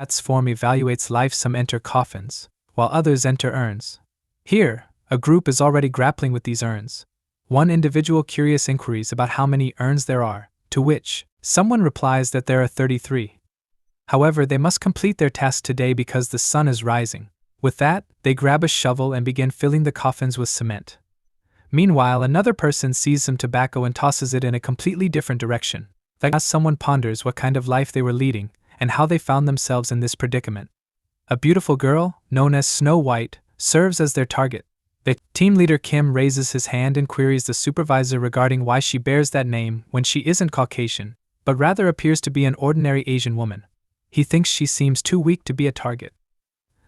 That's form evaluates life. Some enter coffins, while others enter urns. Here, a group is already grappling with these urns. One individual curious inquiries about how many urns there are, to which someone replies that there are 33. However, they must complete their task today because the sun is rising. With that, they grab a shovel and begin filling the coffins with cement. Meanwhile, another person sees some tobacco and tosses it in a completely different direction. As someone ponders what kind of life they were leading and how they found themselves in this predicament. A beautiful girl, known as Snow White, serves as their target. The team leader Kim raises his hand and queries the supervisor regarding why she bears that name when she isn't Caucasian, but rather appears to be an ordinary Asian woman. He thinks she seems too weak to be a target.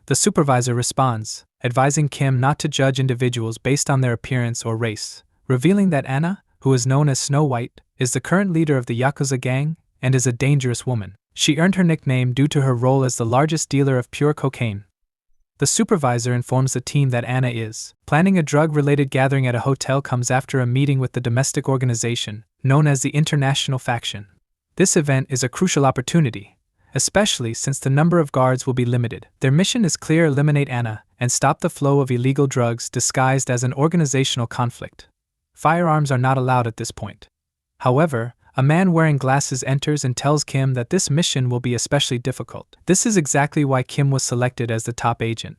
The supervisor responds, advising Kim not to judge individuals based on their appearance or race, revealing that Anna, who is known as Snow White, is the current leader of the Yakuza gang and is a dangerous woman. She earned her nickname due to her role as the largest dealer of pure cocaine. The supervisor informs the team that Anna is planning a drug-related gathering at a hotel comes after a meeting with the domestic organization, known as the International Faction. This event is a crucial opportunity, especially since the number of guards will be limited. Their mission is clear: eliminate Anna and stop the flow of illegal drugs disguised as an organizational conflict. Firearms are not allowed at this point. However, a man wearing glasses enters and tells Kim that this mission will be especially difficult. This is exactly why Kim was selected as the top agent.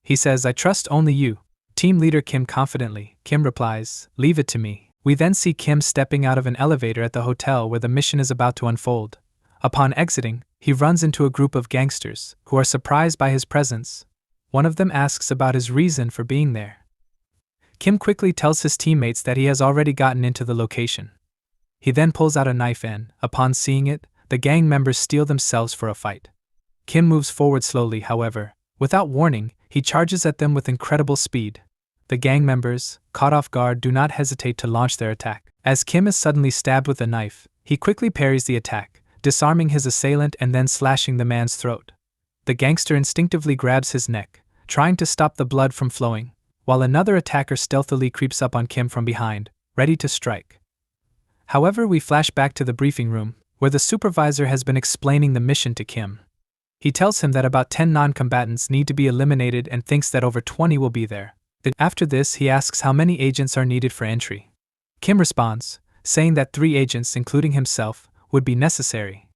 He says, "I trust only you." Team leader Kim confidently. Kim replies, "Leave it to me." We then see Kim stepping out of an elevator at the hotel where the mission is about to unfold. Upon exiting, he runs into a group of gangsters, who are surprised by his presence. One of them asks about his reason for being there. Kim quickly tells his teammates that he has already gotten into the location. He then pulls out a knife and, upon seeing it, the gang members steel themselves for a fight. Kim moves forward slowly, however. Without warning, he charges at them with incredible speed. The gang members, caught off guard, do not hesitate to launch their attack. As Kim is suddenly stabbed with a knife, he quickly parries the attack, disarming his assailant and then slashing the man's throat. The gangster instinctively grabs his neck, trying to stop the blood from flowing, while another attacker stealthily creeps up on Kim from behind, ready to strike. However, we flash back to the briefing room, where the supervisor has been explaining the mission to Kim. He tells him that about 10 non-combatants need to be eliminated and thinks that over 20 will be there. After this, he asks how many agents are needed for entry. Kim responds, saying that 3 agents, including himself, would be necessary.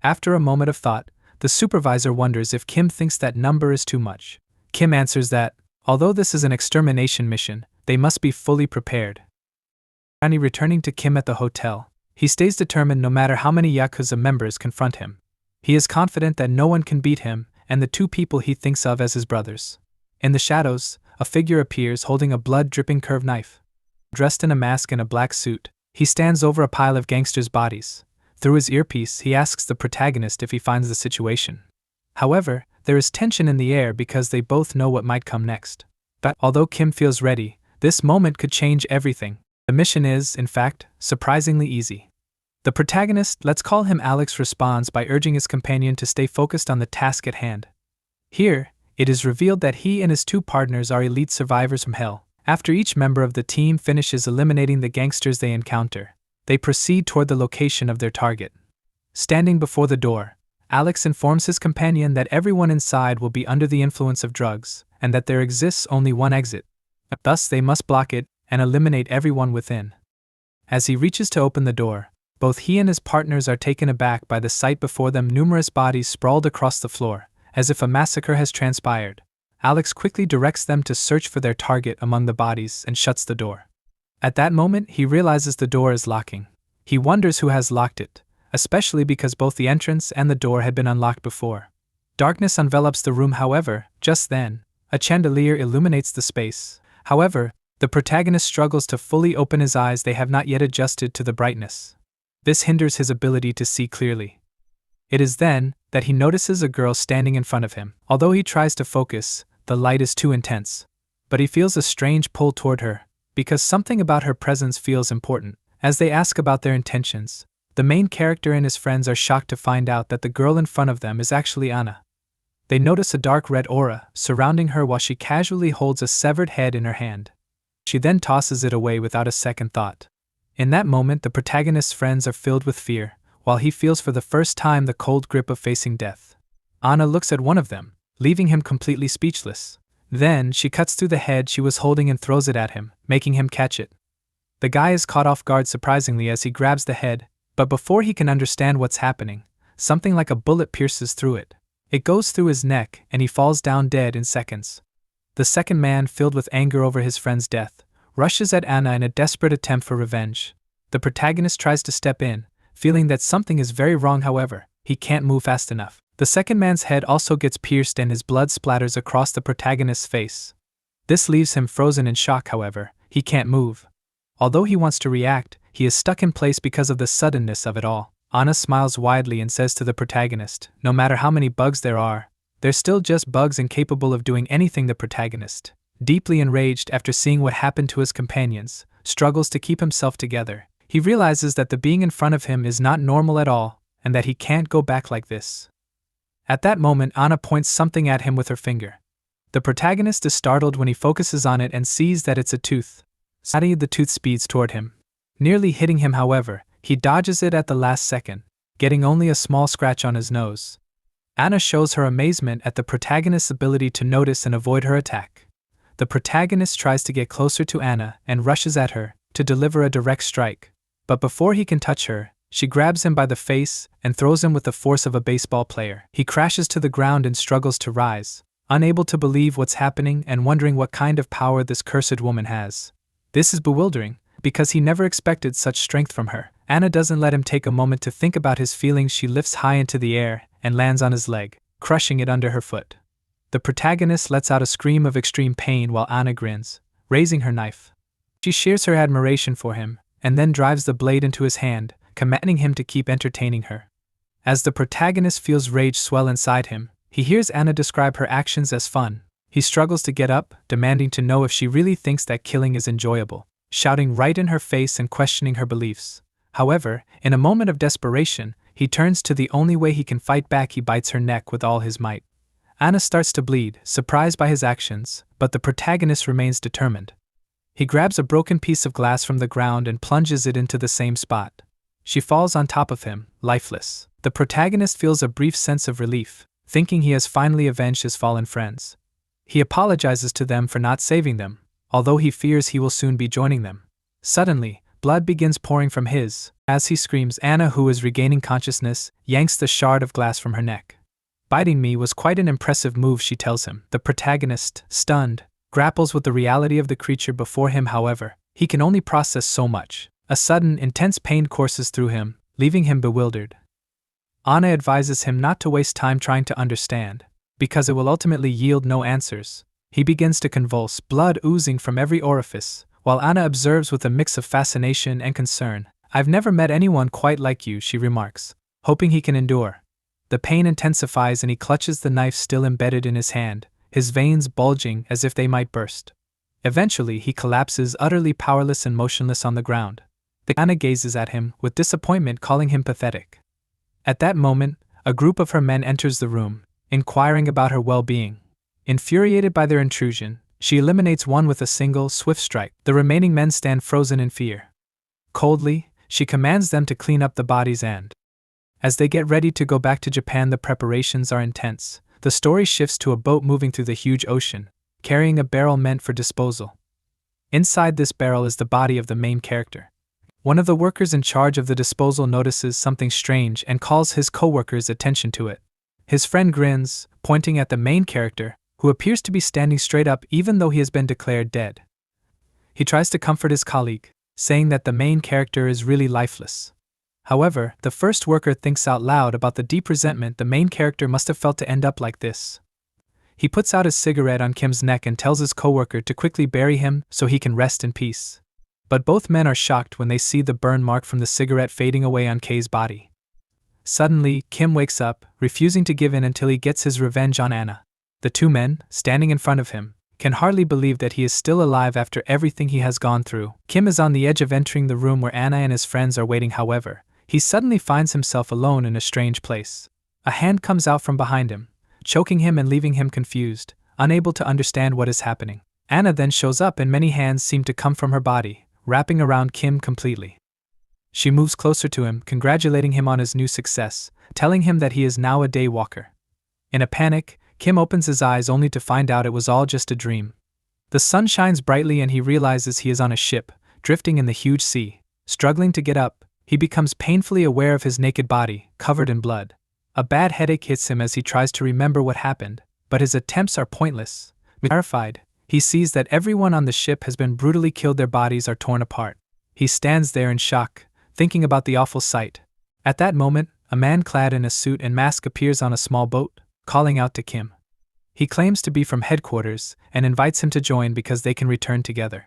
After a moment of thought, the supervisor wonders if Kim thinks that number is too much. Kim answers that, although this is an extermination mission, they must be fully prepared. Returning to Kim at the hotel, he stays determined no matter how many Yakuza members confront him. He is confident that no one can beat him and the 2 people he thinks of as his brothers. In the shadows, a figure appears holding a blood-dripping curved knife. Dressed in a mask and a black suit, he stands over a pile of gangsters' bodies. Through his earpiece, he asks the protagonist if he finds the situation. However, there is tension in the air because they both know what might come next. But although Kim feels ready, this moment could change everything. The mission is, in fact, surprisingly easy. The protagonist, let's call him Alex, responds by urging his companion to stay focused on the task at hand. Here, it is revealed that he and his 2 partners are elite survivors from hell. After each member of the team finishes eliminating the gangsters they encounter, they proceed toward the location of their target. Standing before the door, Alex informs his companion that everyone inside will be under the influence of drugs, and that there exists only one exit. Thus, they must block it and eliminate everyone within. As he reaches to open the door, both he and his partners are taken aback by the sight before them: numerous bodies sprawled across the floor, as if a massacre has transpired. Alex quickly directs them to search for their target among the bodies and shuts the door. At that moment, he realizes the door is locking. He wonders who has locked it, especially because both the entrance and the door had been unlocked before. Darkness envelops the room. However, just then, a chandelier illuminates the space. However, the protagonist struggles to fully open his eyes. They have not yet adjusted to the brightness. This hinders his ability to see clearly. It is then that he notices a girl standing in front of him. Although he tries to focus, the light is too intense. But he feels a strange pull toward her, because something about her presence feels important. As they ask about their intentions, the main character and his friends are shocked to find out that the girl in front of them is actually Anna. They notice a dark red aura surrounding her while she casually holds a severed head in her hand. She then tosses it away without a second thought. In that moment, the protagonist's friends are filled with fear, while he feels for the first time the cold grip of facing death. Anna looks at one of them, leaving him completely speechless. Then, she cuts through the head she was holding and throws it at him, making him catch it. The guy is caught off guard surprisingly as he grabs the head, but before he can understand what's happening, something like a bullet pierces through it. It goes through his neck and he falls down dead in seconds. The second man, filled with anger over his friend's death, rushes at Anna in a desperate attempt for revenge. The protagonist tries to step in, feeling that something is very wrong. However, he can't move fast enough. The second man's head also gets pierced and his blood splatters across the protagonist's face. This leaves him frozen in shock. However, he can't move. Although he wants to react, he is stuck in place because of the suddenness of it all. Anna smiles widely and says to the protagonist, "No matter how many bugs there are, they're still just bugs incapable of doing anything." The protagonist, deeply enraged after seeing what happened to his companions, struggles to keep himself together. He realizes that the being in front of him is not normal at all, and that he can't go back like this. At that moment, Anna points something at him with her finger. The protagonist is startled when he focuses on it and sees that it's a tooth. Suddenly, the tooth speeds toward him, nearly hitting him. However, he dodges it at the last second, getting only a small scratch on his nose. Anna shows her amazement at the protagonist's ability to notice and avoid her attack. The protagonist tries to get closer to Anna and rushes at her to deliver a direct strike, but before he can touch her, she grabs him by the face and throws him with the force of a baseball player. He crashes to the ground and struggles to rise, unable to believe what's happening and wondering what kind of power this cursed woman has. This is bewildering, because he never expected such strength from her. Anna doesn't let him take a moment to think about his feelings. She lifts high into the air and lands on his leg, crushing it under her foot. The protagonist lets out a scream of extreme pain while Anna grins, raising her knife. She shares her admiration for him, and then drives the blade into his hand, commanding him to keep entertaining her. As the protagonist feels rage swell inside him, he hears Anna describe her actions as fun. He struggles to get up, demanding to know if she really thinks that killing is enjoyable, shouting right in her face and questioning her beliefs. However, in a moment of desperation, he turns to the only way he can fight back. He bites her neck with all his might. Anna starts to bleed, surprised by his actions, but the protagonist remains determined. He grabs a broken piece of glass from the ground and plunges it into the same spot. She falls on top of him, lifeless. The protagonist feels a brief sense of relief, thinking he has finally avenged his fallen friends. He apologizes to them for not saving them, although he fears he will soon be joining them. Suddenly, blood begins pouring from his. As he screams, Anna, who is regaining consciousness, yanks the shard of glass from her neck. "Biting me was quite an impressive move," she tells him. The protagonist, stunned, grapples with the reality of the creature before him. However, he can only process so much. A sudden, intense pain courses through him, leaving him bewildered. Anna advises him not to waste time trying to understand, because it will ultimately yield no answers. He begins to convulse, blood oozing from every orifice, while Anna observes with a mix of fascination and concern. "I've never met anyone quite like you," she remarks, hoping he can endure. The pain intensifies and he clutches the knife still embedded in his hand, his veins bulging as if they might burst. Eventually, he collapses, utterly powerless and motionless on the ground. Anna gazes at him with disappointment, calling him pathetic. At that moment, a group of her men enters the room, inquiring about her well-being. Infuriated by their intrusion, she eliminates one with a single, swift strike. The remaining men stand frozen in fear. Coldly, she commands them to clean up the bodies and, as they get ready to go back to Japan, the preparations are intense. The story shifts to a boat moving through the huge ocean, carrying a barrel meant for disposal. Inside this barrel is the body of the main character. One of the workers in charge of the disposal notices something strange and calls his co-worker's attention to it. His friend grins, pointing at the main character, who appears to be standing straight up even though he has been declared dead. He tries to comfort his colleague, saying that the main character is really lifeless. However, the first worker thinks out loud about the deep resentment the main character must have felt to end up like this. He puts out his cigarette on Kim's neck and tells his co-worker to quickly bury him so he can rest in peace. But both men are shocked when they see the burn mark from the cigarette fading away on Kay's body. Suddenly, Kim wakes up, refusing to give in until he gets his revenge on Anna. The two men, standing in front of him, can hardly believe that he is still alive after everything he has gone through. Kim is on the edge of entering the room where Anna and his friends are waiting. However, he suddenly finds himself alone in a strange place. A hand comes out from behind him, choking him and leaving him confused, unable to understand what is happening. Anna then shows up and many hands seem to come from her body, wrapping around Kim completely. She moves closer to him, congratulating him on his new success, telling him that he is now a day walker. In a panic, Kim opens his eyes only to find out it was all just a dream. The sun shines brightly and he realizes he is on a ship, drifting in the huge sea. Struggling to get up, he becomes painfully aware of his naked body, covered in blood. A bad headache hits him as he tries to remember what happened, but his attempts are pointless. Terrified, he sees that everyone on the ship has been brutally killed, their bodies are torn apart. He stands there in shock, thinking about the awful sight. At that moment, a man clad in a suit and mask appears on a small boat, calling out to Kim. He claims to be from headquarters and invites him to join because they can return together.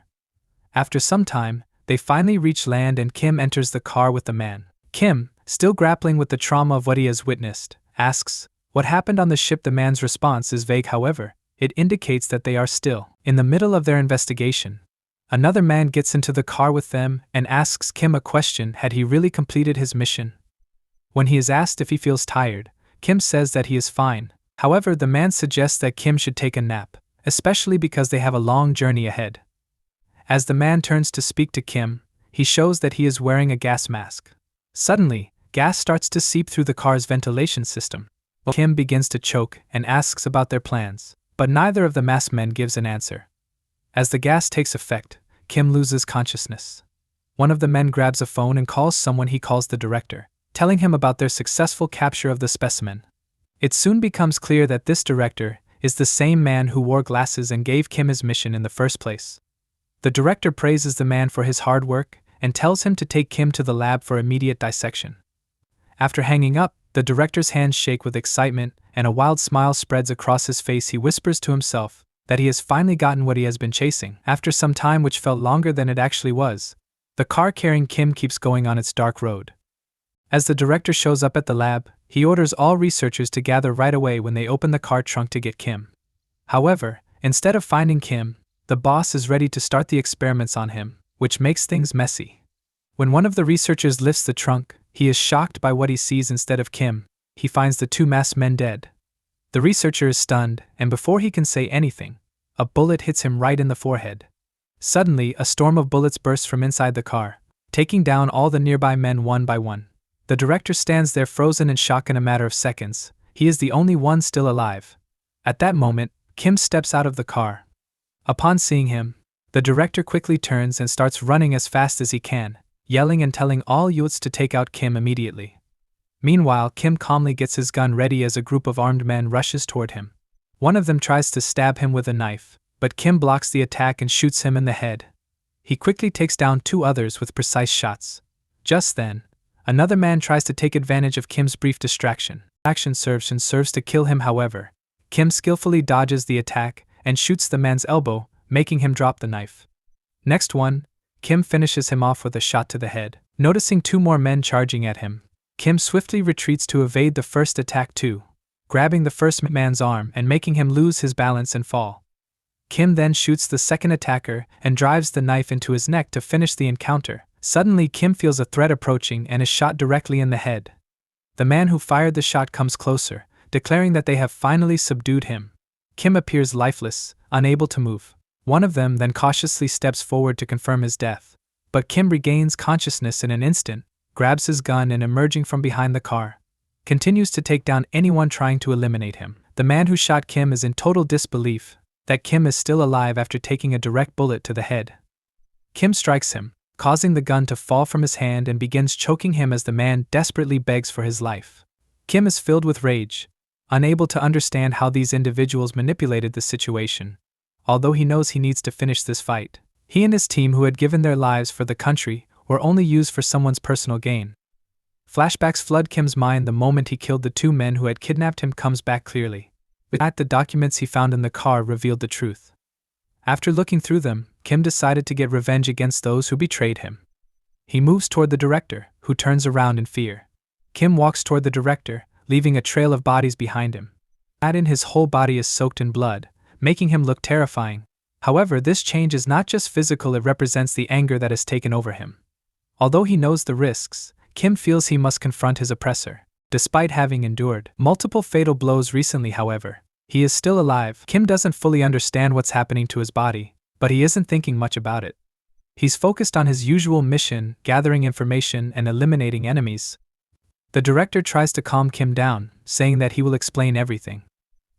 After some time, they finally reach land and Kim enters the car with the man. Kim, still grappling with the trauma of what he has witnessed, asks what happened on the ship. The man's response is vague, however, it indicates that they are still in the middle of their investigation. Another man gets into the car with them and asks Kim a question: had he really completed his mission? When he is asked if he feels tired, Kim says that he is fine. However, the man suggests that Kim should take a nap, especially because they have a long journey ahead. As the man turns to speak to Kim, he shows that he is wearing a gas mask. Suddenly, gas starts to seep through the car's ventilation system. Kim begins to choke and asks about their plans, but neither of the masked men gives an answer. As the gas takes effect, Kim loses consciousness. One of the men grabs a phone and calls someone he calls the director, telling him about their successful capture of the specimen. It soon becomes clear that this director is the same man who wore glasses and gave Kim his mission in the first place. The director praises the man for his hard work and tells him to take Kim to the lab for immediate dissection. After hanging up, the director's hands shake with excitement and a wild smile spreads across his face. He whispers to himself that he has finally gotten what he has been chasing. After some time, which felt longer than it actually was, the car carrying Kim keeps going on its dark road. As the director shows up at the lab, he orders all researchers to gather right away when they open the car trunk to get Kim. However, instead of finding Kim, the boss is ready to start the experiments on him, which makes things messy. When one of the researchers lifts the trunk, he is shocked by what he sees. Instead of Kim, he finds the two masked men dead. The researcher is stunned, and before he can say anything, a bullet hits him right in the forehead. Suddenly, a storm of bullets bursts from inside the car, taking down all the nearby men one by one. The director stands there frozen in shock. In a matter of seconds, he is the only one still alive. At that moment, Kim steps out of the car. Upon seeing him, the director quickly turns and starts running as fast as he can, yelling and telling all youths to take out Kim immediately. Meanwhile, Kim calmly gets his gun ready as a group of armed men rushes toward him. One of them tries to stab him with a knife, but Kim blocks the attack and shoots him in the head. He quickly takes down two others with precise shots. Just then, another man tries to take advantage of Kim's brief distraction. Action serves to kill him. However, Kim skillfully dodges the attack and shoots the man's elbow, making him drop the knife. Next one, Kim finishes him off with a shot to the head. Noticing two more men charging at him, Kim swiftly retreats to evade the first attack too, grabbing the first man's arm and making him lose his balance and fall. Kim then shoots the second attacker and drives the knife into his neck to finish the encounter. Suddenly, Kim feels a threat approaching and is shot directly in the head. The man who fired the shot comes closer, declaring that they have finally subdued him. Kim appears lifeless, unable to move. One of them then cautiously steps forward to confirm his death. But Kim regains consciousness in an instant, grabs his gun and emerging from behind the car, continues to take down anyone trying to eliminate him. The man who shot Kim is in total disbelief that Kim is still alive after taking a direct bullet to the head. Kim strikes him, causing the gun to fall from his hand and begins choking him as the man desperately begs for his life. Kim is filled with rage, unable to understand how these individuals manipulated the situation. Although he knows he needs to finish this fight, he and his team who had given their lives for the country were only used for someone's personal gain. Flashbacks flood Kim's mind. The moment he killed the two men who had kidnapped him comes back clearly. But the documents he found in the car revealed the truth. After looking through them, Kim decided to get revenge against those who betrayed him. He moves toward the director, who turns around in fear. Kim walks toward the director, leaving a trail of bodies behind him. His whole body is soaked in blood, making him look terrifying. However, this change is not just physical, it represents the anger that has taken over him. Although he knows the risks, Kim feels he must confront his oppressor. Despite having endured multiple fatal blows recently, however, he is still alive. Kim doesn't fully understand what's happening to his body, but he isn't thinking much about it. He's focused on his usual mission, gathering information and eliminating enemies. The director tries to calm Kim down, saying that he will explain everything.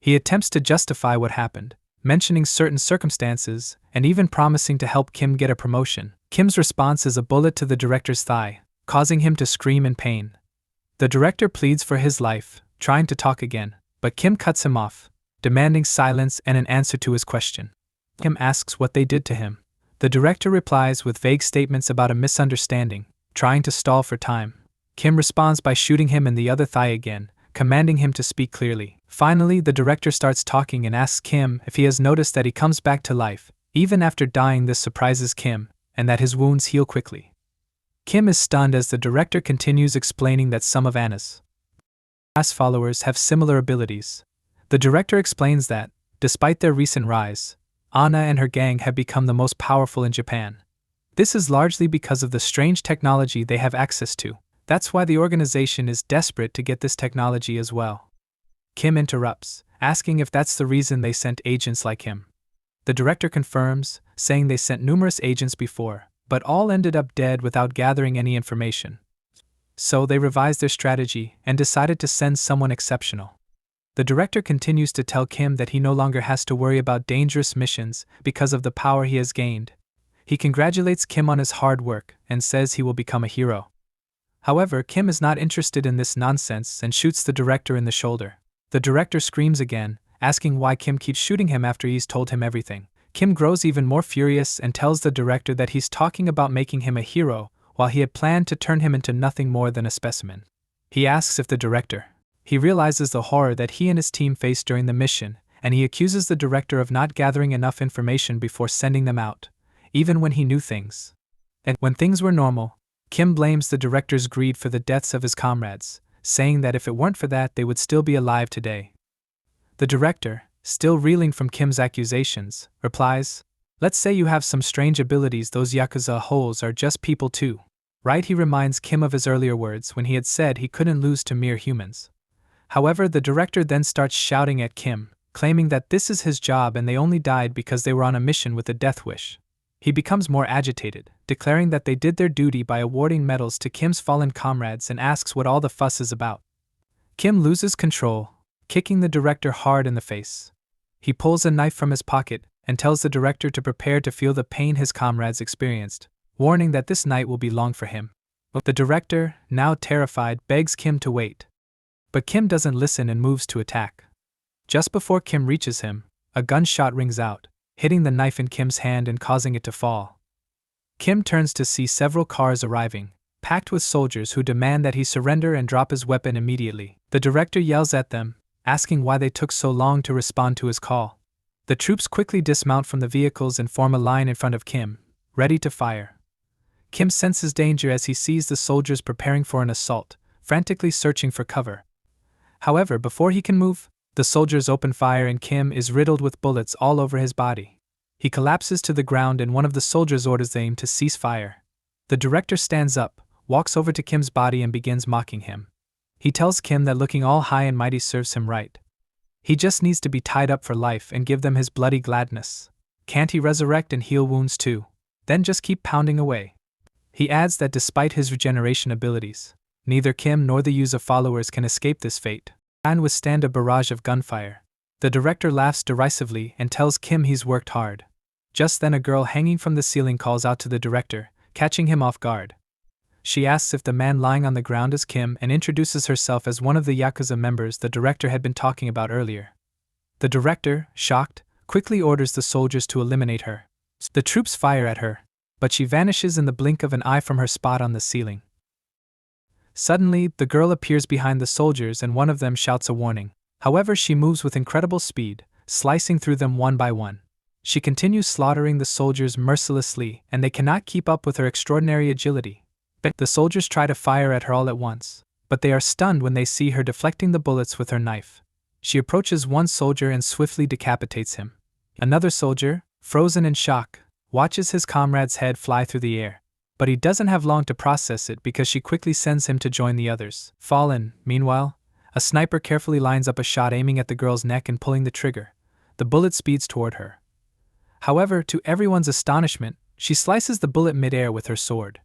He attempts to justify what happened, mentioning certain circumstances and even promising to help Kim get a promotion. Kim's response is a bullet to the director's thigh, causing him to scream in pain. The director pleads for his life, trying to talk again, but Kim cuts him off, demanding silence and an answer to his question. Kim asks what they did to him. The director replies with vague statements about a misunderstanding, trying to stall for time. Kim responds by shooting him in the other thigh again, commanding him to speak clearly. Finally, the director starts talking and asks Kim if he has noticed that he comes back to life, even after dying. This surprises Kim, and that his wounds heal quickly. Kim is stunned as the director continues explaining that some of Anna's followers have similar abilities. The director explains that, despite their recent rise, Anna and her gang have become the most powerful in Japan. This is largely because of the strange technology they have access to. That's why the organization is desperate to get this technology as well. Kim interrupts, asking if that's the reason they sent agents like him. The director confirms, saying they sent numerous agents before, but all ended up dead without gathering any information. So they revised their strategy and decided to send someone exceptional. The director continues to tell Kim that he no longer has to worry about dangerous missions because of the power he has gained. He congratulates Kim on his hard work and says he will become a hero. However, Kim is not interested in this nonsense and shoots the director in the shoulder. The director screams again, asking why Kim keeps shooting him after he's told him everything. Kim grows even more furious and tells the director that he's talking about making him a hero, while he had planned to turn him into nothing more than a specimen. He asks if the director. He realizes the horror that he and his team faced during the mission, and he accuses the director of not gathering enough information before sending them out, even when he knew things. And when things were normal, Kim blames the director's greed for the deaths of his comrades, saying that if it weren't for that they would still be alive today. The director, still reeling from Kim's accusations, replies, "Let's say you have some strange abilities, those Yakuza holes are just people too. Right?" He reminds Kim of his earlier words when he had said he couldn't lose to mere humans. However, the director then starts shouting at Kim, claiming that this is his job and they only died because they were on a mission with a death wish. He becomes more agitated, declaring that they did their duty by awarding medals to Kim's fallen comrades and asks what all the fuss is about. Kim loses control, kicking the director hard in the face. He pulls a knife from his pocket and tells the director to prepare to feel the pain his comrades experienced, warning that this night will be long for him. The director, now terrified, begs Kim to wait. But Kim doesn't listen and moves to attack. Just before Kim reaches him, a gunshot rings out, hitting the knife in Kim's hand and causing it to fall. Kim turns to see several cars arriving, packed with soldiers who demand that he surrender and drop his weapon immediately. The director yells at them, asking why they took so long to respond to his call. The troops quickly dismount from the vehicles and form a line in front of Kim, ready to fire. Kim senses danger as he sees the soldiers preparing for an assault, frantically searching for cover. However, before he can move, the soldiers open fire and Kim is riddled with bullets all over his body. He collapses to the ground and one of the soldiers orders them to cease fire. The director stands up, walks over to Kim's body and begins mocking him. He tells Kim that looking all high and mighty serves him right. He just needs to be tied up for life and give them his bloody gladness. Can't he resurrect and heal wounds too? Then just keep pounding away. He adds that despite his regeneration abilities, neither Kim nor the Yuza followers can escape this fate and withstand a barrage of gunfire. The director laughs derisively and tells Kim he's worked hard. Just then a girl hanging from the ceiling calls out to the director, catching him off guard. She asks if the man lying on the ground is Kim and introduces herself as one of the Yakuza members the director had been talking about earlier. The director, shocked, quickly orders the soldiers to eliminate her. The troops fire at her, but she vanishes in the blink of an eye from her spot on the ceiling. Suddenly, the girl appears behind the soldiers and one of them shouts a warning. However, she moves with incredible speed, slicing through them one by one. She continues slaughtering the soldiers mercilessly, and they cannot keep up with her extraordinary agility. The soldiers try to fire at her all at once, but they are stunned when they see her deflecting the bullets with her knife. She approaches one soldier and swiftly decapitates him. Another soldier, frozen in shock, watches his comrade's head fly through the air, but he doesn't have long to process it because she quickly sends him to join the others. Fallen, meanwhile, a sniper carefully lines up a shot aiming at the girl's neck and pulling the trigger. The bullet speeds toward her. However, to everyone's astonishment, she slices the bullet mid-air with her sword.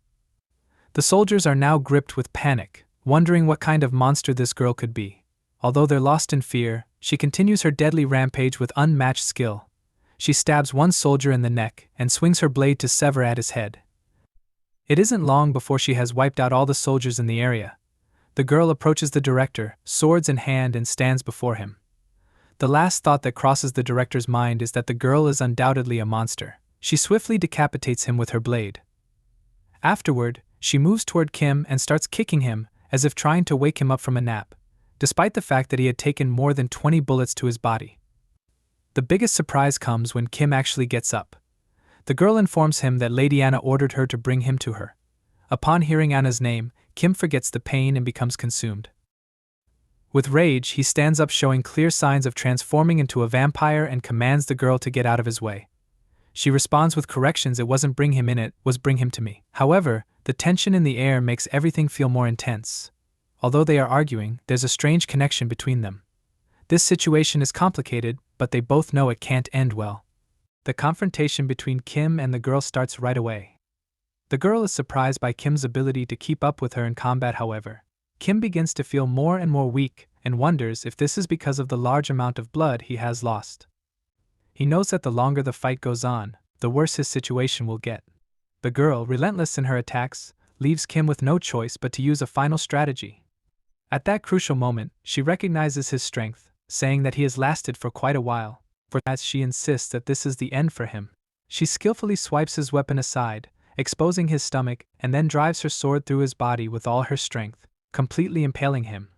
The soldiers are now gripped with panic, wondering what kind of monster this girl could be. Although they're lost in fear, She continues her deadly rampage with unmatched skill. She stabs one soldier in the neck and swings her blade to sever at his head. It isn't long before she has wiped out all the soldiers in the area. The girl approaches the director, swords in hand, and stands before him. The last thought that crosses the director's mind is that the girl is undoubtedly a monster. She swiftly decapitates him with her blade. Afterward, she moves toward Kim and starts kicking him, as if trying to wake him up from a nap, despite the fact that he had taken more than 20 bullets to his body. The biggest surprise comes when Kim actually gets up. The girl informs him that Lady Anna ordered her to bring him to her. Upon hearing Anna's name, Kim forgets the pain and becomes consumed. With rage, he stands up, showing clear signs of transforming into a vampire, and commands the girl to get out of his way. She responds with corrections. It wasn't bring him in, it was bring him to me. However, the tension in the air makes everything feel more intense. Although they are arguing, there's a strange connection between them. This situation is complicated, but they both know it can't end well. The confrontation between Kim and the girl starts right away. The girl is surprised by Kim's ability to keep up with her in combat. However, Kim begins to feel more and more weak and wonders if this is because of the large amount of blood he has lost. He knows that the longer the fight goes on, the worse his situation will get. The girl, relentless in her attacks, leaves Kim with no choice but to use a final strategy. At that crucial moment, she recognizes his strength, saying that he has lasted for quite a while, for as she insists that this is the end for him. She skillfully swipes his weapon aside, exposing his stomach, and then drives her sword through his body with all her strength, completely impaling him.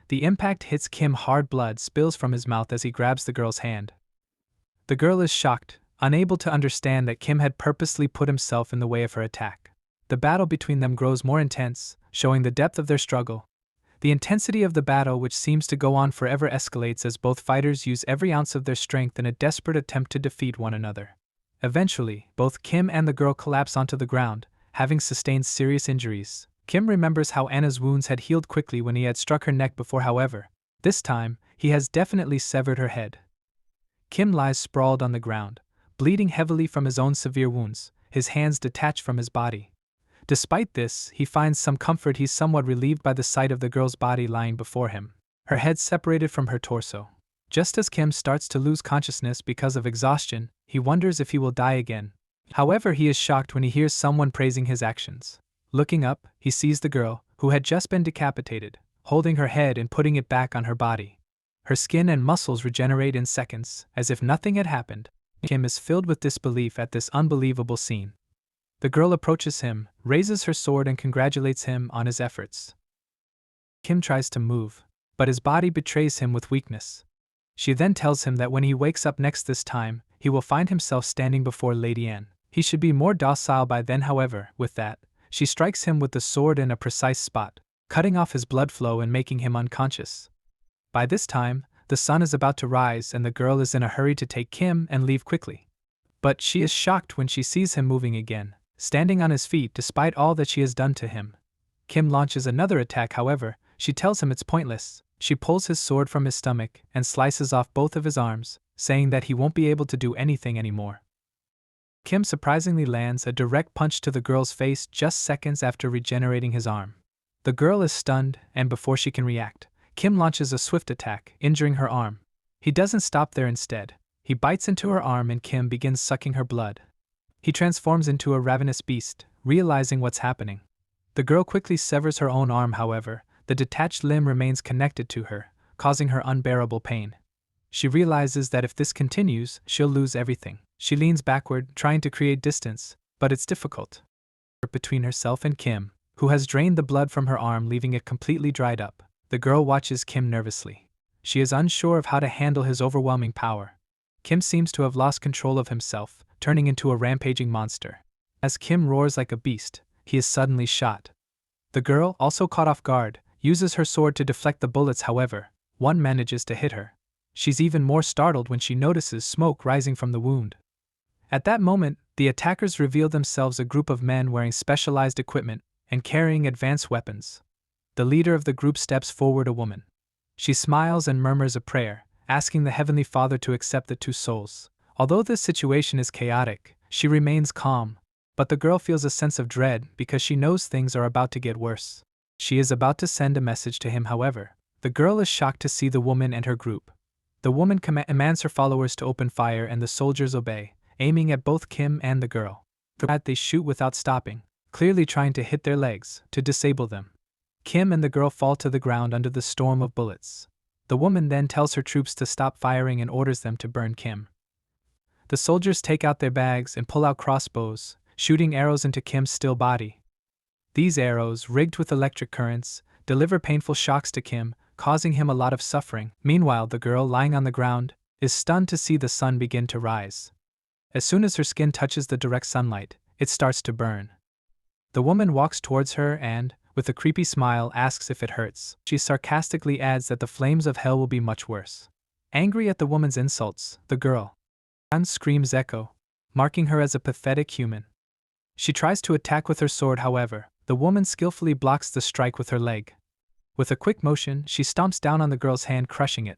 The impact hits Kim hard. Blood spills from his mouth as he grabs the girl's hand. The girl is shocked, unable to understand that Kim had purposely put himself in the way of her attack. The battle between them grows more intense, showing the depth of their struggle. The intensity of the battle, which seems to go on forever, escalates as both fighters use every ounce of their strength in a desperate attempt to defeat one another. Eventually, both Kim and the girl collapse onto the ground, having sustained serious injuries. Kim remembers how Anna's wounds had healed quickly when he had struck her neck before. However, this time, he has definitely severed her head. Kim lies sprawled on the ground, bleeding heavily from his own severe wounds, his hands detached from his body. Despite this, he finds some comfort. He's somewhat relieved by the sight of the girl's body lying before him, her head separated from her torso. Just as Kim starts to lose consciousness because of exhaustion, he wonders if he will die again. However, he is shocked when he hears someone praising his actions. Looking up, he sees the girl, who had just been decapitated, holding her head and putting it back on her body. Her skin and muscles regenerate in seconds, as if nothing had happened. Kim is filled with disbelief at this unbelievable scene. The girl approaches him, raises her sword, and congratulates him on his efforts. Kim tries to move, but his body betrays him with weakness. She then tells him that when he wakes up next this time, he will find himself standing before Lady Anne. He should be more docile by then. However, with that, she strikes him with the sword in a precise spot, cutting off his blood flow and making him unconscious. By this time, the sun is about to rise and the girl is in a hurry to take Kim and leave quickly. But she is shocked when she sees him moving again, standing on his feet despite all that she has done to him. Kim launches another attack. However, she tells him it's pointless. She pulls his sword from his stomach and slices off both of his arms, saying that he won't be able to do anything anymore. Kim surprisingly lands a direct punch to the girl's face just seconds after regenerating his arm. The girl is stunned, and before she can react, Kim launches a swift attack, injuring her arm. He doesn't stop there. Instead, he bites into her arm and Kim begins sucking her blood. He transforms into a ravenous beast, realizing what's happening. The girl quickly severs her own arm. However, the detached limb remains connected to her, causing her unbearable pain. She realizes that if this continues, she'll lose everything. She leans backward, trying to create distance, but it's difficult. Between herself and Kim, who has drained the blood from her arm, leaving it completely dried up, the girl watches Kim nervously. She is unsure of how to handle his overwhelming power. Kim seems to have lost control of himself, turning into a rampaging monster. As Kim roars like a beast, he is suddenly shot. The girl, also caught off guard, uses her sword to deflect the bullets. However, one manages to hit her. She's even more startled when she notices smoke rising from the wound. At that moment, the attackers reveal themselves, a group of men wearing specialized equipment and carrying advanced weapons. The leader of the group steps forward, a woman. She smiles and murmurs a prayer, asking the Heavenly Father to accept the two souls. Although this situation is chaotic, she remains calm, but the girl feels a sense of dread because she knows things are about to get worse. She is about to send a message to him. However, the girl is shocked to see the woman and her group. The woman commands her followers to open fire and the soldiers obey, aiming at both Kim and the girl. They shoot without stopping, clearly trying to hit their legs, to disable them. Kim and the girl fall to the ground under the storm of bullets. The woman then tells her troops to stop firing and orders them to burn Kim. The soldiers take out their bags and pull out crossbows, shooting arrows into Kim's still body. These arrows, rigged with electric currents, deliver painful shocks to Kim, causing him a lot of suffering. Meanwhile, the girl, lying on the ground, is stunned to see the sun begin to rise. As soon as her skin touches the direct sunlight, it starts to burn. The woman walks towards her and, with a creepy smile, asks if it hurts. She sarcastically adds that the flames of hell will be much worse. Angry at the woman's insults, the girl screams echo, marking her as a pathetic human. She tries to attack with her sword, however, the woman skillfully blocks the strike with her leg. With a quick motion, she stomps down on the girl's hand, crushing it.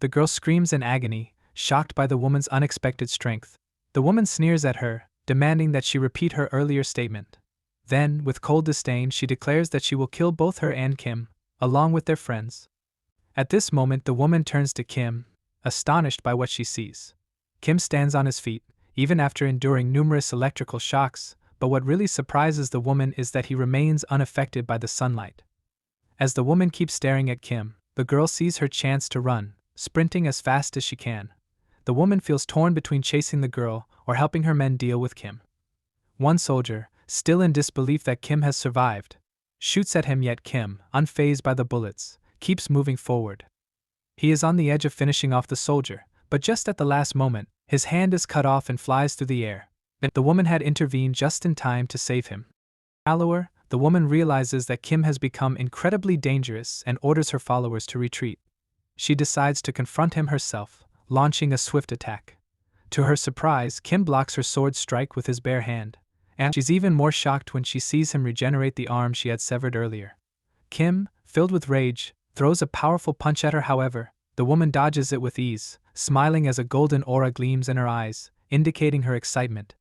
The girl screams in agony, shocked by the woman's unexpected strength. The woman sneers at her, demanding that she repeat her earlier statement. Then, with cold disdain, she declares that she will kill both her and Kim, along with their friends. At this moment, the woman turns to Kim, astonished by what she sees. Kim stands on his feet, even after enduring numerous electrical shocks, but what really surprises the woman is that he remains unaffected by the sunlight. As the woman keeps staring at Kim, the girl sees her chance to run, sprinting as fast as she can. The woman feels torn between chasing the girl or helping her men deal with Kim. One soldier, still in disbelief that Kim has survived, shoots at him, yet Kim, unfazed by the bullets, keeps moving forward. He is on the edge of finishing off the soldier, but just at the last moment, his hand is cut off and flies through the air. The woman had intervened just in time to save him. Follower, the woman realizes that Kim has become incredibly dangerous and orders her followers to retreat. She decides to confront him herself, launching a swift attack. To her surprise, Kim blocks her sword strike with his bare hand, and she's even more shocked when she sees him regenerate the arm she had severed earlier. Kim, filled with rage, throws a powerful punch at her. However, the woman dodges it with ease, smiling as a golden aura gleams in her eyes, indicating her excitement.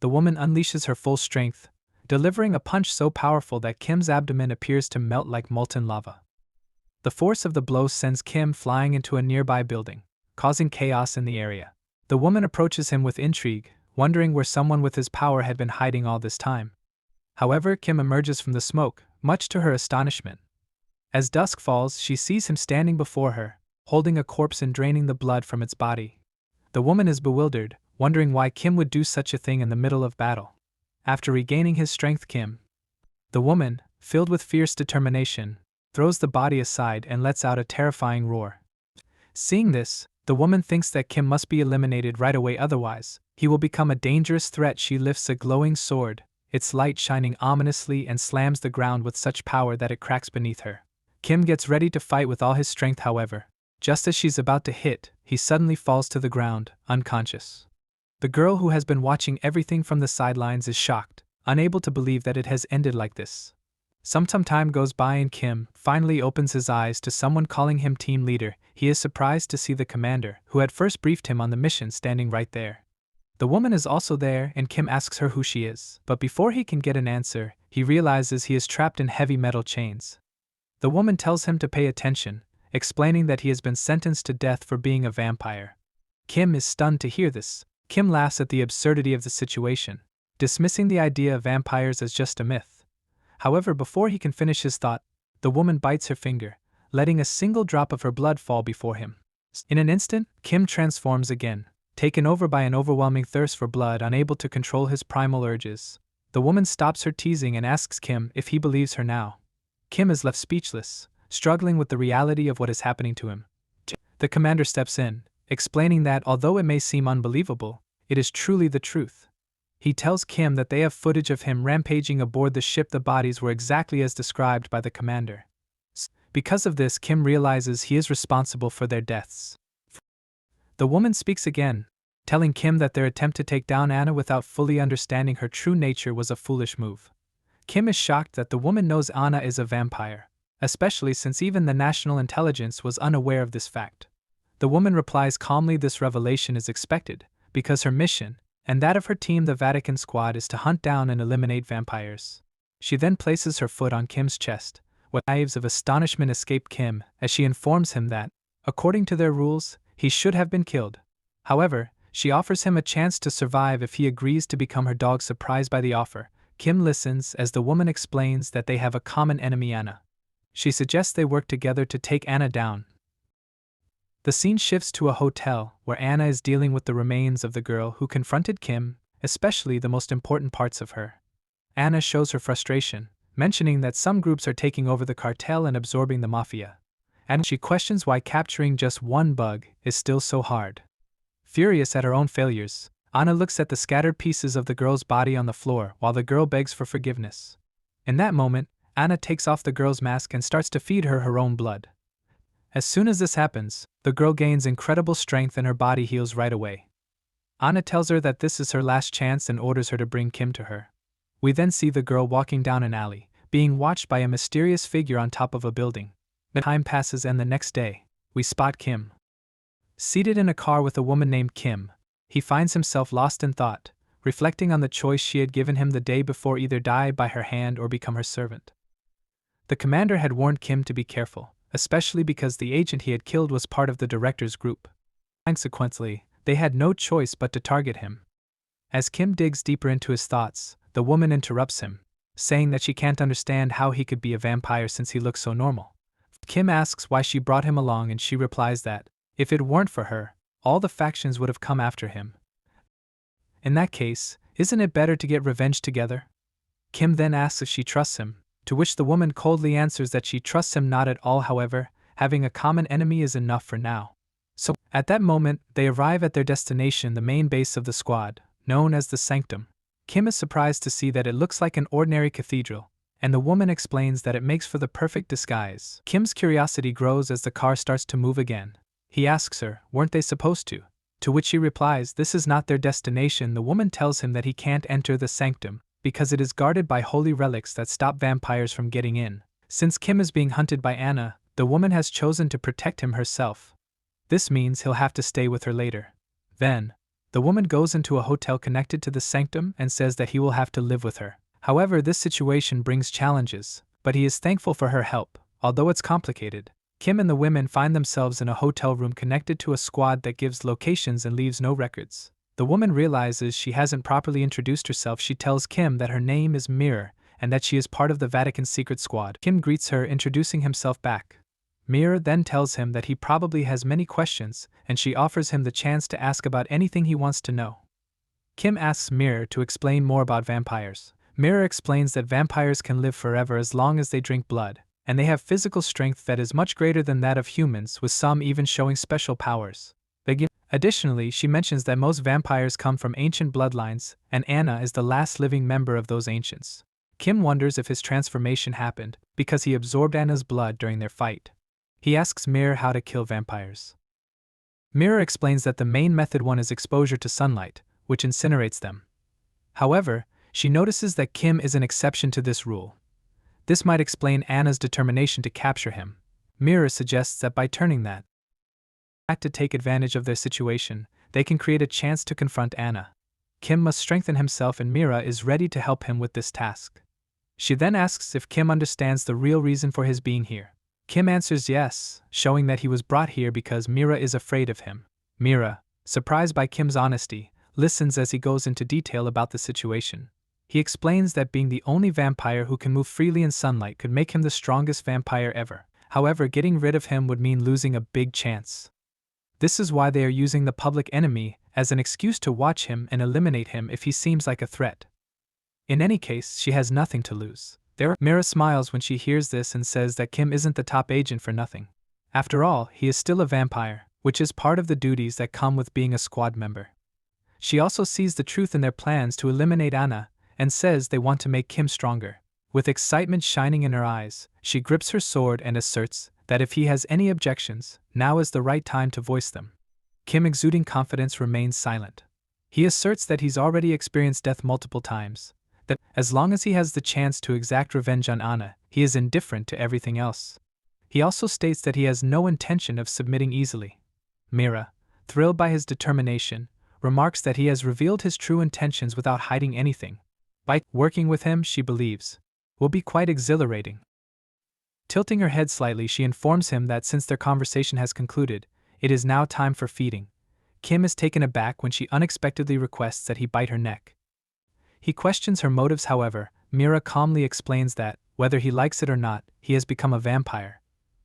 The woman unleashes her full strength, delivering a punch so powerful that Kim's abdomen appears to melt like molten lava. The force of the blow sends Kim flying into a nearby building, causing chaos in the area. The woman approaches him with intrigue, wondering where someone with his power had been hiding all this time. However, Kim emerges from the smoke, much to her astonishment. As dusk falls, she sees him standing before her, holding a corpse and draining the blood from its body. The woman is bewildered, wondering why Kim would do such a thing in the middle of battle. After regaining his strength, the woman, filled with fierce determination, throws the body aside and lets out a terrifying roar. Seeing this, the woman thinks that Kim must be eliminated right away, otherwise he will become a dangerous threat. She lifts a glowing sword, its light shining ominously, and slams the ground with such power that it cracks beneath her. Kim gets ready to fight with all his strength. However, just as she's about to hit, he suddenly falls to the ground, unconscious. The girl, who has been watching everything from the sidelines, is shocked, unable to believe that it has ended like this. Some time goes by and Kim finally opens his eyes to someone calling him team leader. He is surprised to see the commander, who had first briefed him on the mission, standing right there. The woman is also there, and Kim asks her who she is, but before he can get an answer, he realizes he is trapped in heavy metal chains. The woman tells him to pay attention, explaining that he has been sentenced to death for being a vampire. Kim is stunned to hear this. Kim laughs at the absurdity of the situation, dismissing the idea of vampires as just a myth. However, before he can finish his thought, the woman bites her finger, letting a single drop of her blood fall before him. In an instant, Kim transforms again, taken over by an overwhelming thirst for blood, unable to control his primal urges. The woman stops her teasing and asks Kim if he believes her now. Kim is left speechless, struggling with the reality of what is happening to him. The commander steps in, explaining that although it may seem unbelievable, it is truly the truth. He tells Kim that they have footage of him rampaging aboard the ship. The bodies were exactly as described by the commander. Because of this, Kim realizes he is responsible for their deaths. The woman speaks again, telling Kim that their attempt to take down Anna without fully understanding her true nature was a foolish move. Kim is shocked that the woman knows Anna is a vampire, especially since even the national intelligence was unaware of this fact. The woman replies calmly this revelation is expected, because her mission, and that of her team the Vatican Squad, is to hunt down and eliminate vampires. She then places her foot on Kim's chest. Waves of astonishment escape Kim as she informs him that, According to their rules, he should have been killed. However, she offers him a chance to survive if he agrees to become her dog. Surprised by the offer, Kim listens as the woman explains that they have a common enemy, Anna. She suggests they work together to take Anna down. The scene shifts to a hotel where Anna is dealing with the remains of the girl who confronted Kim, especially the most important parts of her. Anna shows her frustration, mentioning that some groups are taking over the cartel and absorbing the mafia. And she questions why capturing just one bug is still so hard. Furious at her own failures, Anna looks at the scattered pieces of the girl's body on the floor while the girl begs for forgiveness. In that moment, Anna takes off the girl's mask and starts to feed her her own blood. As soon as this happens, the girl gains incredible strength and her body heals right away. Anna tells her that this is her last chance and orders her to bring Kim to her. We then see the girl walking down an alley, being watched by a mysterious figure on top of a building. The time passes and the next day, we spot Kim. Seated in a car with a woman named Kim, he finds himself lost in thought, reflecting on the choice she had given him the day before: either die by her hand or become her servant. The commander had warned Kim to be careful, especially because the agent he had killed was part of the director's group. Consequently, they had no choice but to target him. As Kim digs deeper into his thoughts, the woman interrupts him, saying that she can't understand how he could be a vampire since he looks so normal. Kim asks why she brought him along and she replies that, if it weren't for her, all the factions would have come after him. In that case, isn't it better to get revenge together? Kim then asks if she trusts him, to which the woman coldly answers that she trusts him not at all. However, having a common enemy is enough for now. So, at that moment, they arrive at their destination, the main base of the squad, known as the Sanctum. Kim is surprised to see that it looks like an ordinary cathedral, and the woman explains that it makes for the perfect disguise. Kim's curiosity grows as the car starts to move again. He asks her, weren't they supposed to? To which she replies, this is not their destination. The woman tells him that he can't enter the Sanctum, because it is guarded by holy relics that stop vampires from getting in. Since Kim is being hunted by Anna, the woman has chosen to protect him herself. This means he'll have to stay with her later. Then, the woman goes into a hotel connected to the Sanctum and says that he will have to live with her. However, this situation brings challenges, but he is thankful for her help. Although it's complicated, Kim and the women find themselves in a hotel room connected to a squad that gives locations and leaves no records. The woman realizes she hasn't properly introduced herself. She tells Kim that her name is Mirror and that she is part of the Vatican secret squad. Kim greets her, introducing himself back. Mirror then tells him that he probably has many questions, and she offers him the chance to ask about anything he wants to know. Kim asks Mirror to explain more about vampires. Mirror explains that vampires can live forever as long as they drink blood, and they have physical strength that is much greater than that of humans, with some even showing special powers. Additionally, she mentions that most vampires come from ancient bloodlines, and Anna is the last living member of those ancients. Kim wonders if his transformation happened because he absorbed Anna's blood during their fight. He asks Mirror how to kill vampires. Mirror explains that the main method one is exposure to sunlight, which incinerates them. However, she notices that Kim is an exception to this rule. This might explain Anna's determination to capture him. Mirror suggests that by turning that to take advantage of their situation, they can create a chance to confront Anna. Kim must strengthen himself and Mira is ready to help him with this task. She then asks if Kim understands the real reason for his being here. Kim answers yes, showing that he was brought here because Mira is afraid of him. Mira, surprised by Kim's honesty, listens as he goes into detail about the situation. He explains that being the only vampire who can move freely in sunlight could make him the strongest vampire ever. However, getting rid of him would mean losing a big chance. This is why they are using the public enemy as an excuse to watch him and eliminate him if he seems like a threat. In any case, she has nothing to lose. Mira smiles when she hears this and says that Kim isn't the top agent for nothing. After all, he is still a vampire, which is part of the duties that come with being a squad member. She also sees the truth in their plans to eliminate Anna and says they want to make Kim stronger. With excitement shining in her eyes, she grips her sword and asserts that if he has any objections, now is the right time to voice them. Kim, exuding confidence, remains silent. He asserts that he's already experienced death multiple times, that as long as he has the chance to exact revenge on Anna, he is indifferent to everything else. He also states that he has no intention of submitting easily. Mira, thrilled by his determination, remarks that he has revealed his true intentions without hiding anything. By working with him, she believes, will be quite exhilarating. Tilting her head slightly, she informs him that since their conversation has concluded, it is now time for feeding. Kim is taken aback when she unexpectedly requests that he bite her neck. He questions her motives, however. Mira calmly explains that, whether he likes it or not, he has become a vampire.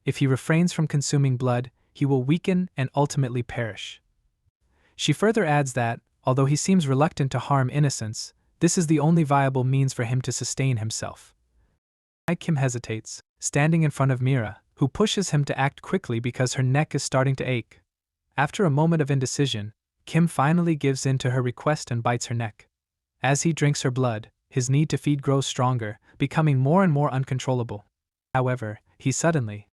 If he refrains from consuming blood, he will weaken and ultimately perish. She further adds that, although he seems reluctant to harm innocents, this is the only viable means for him to sustain himself. Kim hesitates, standing in front of Mira, who pushes him to act quickly because her neck is starting to ache. After a moment of indecision, Kim finally gives in to her request and bites her neck. As he drinks her blood, his need to feed grows stronger, becoming more and more uncontrollable. However, he suddenly,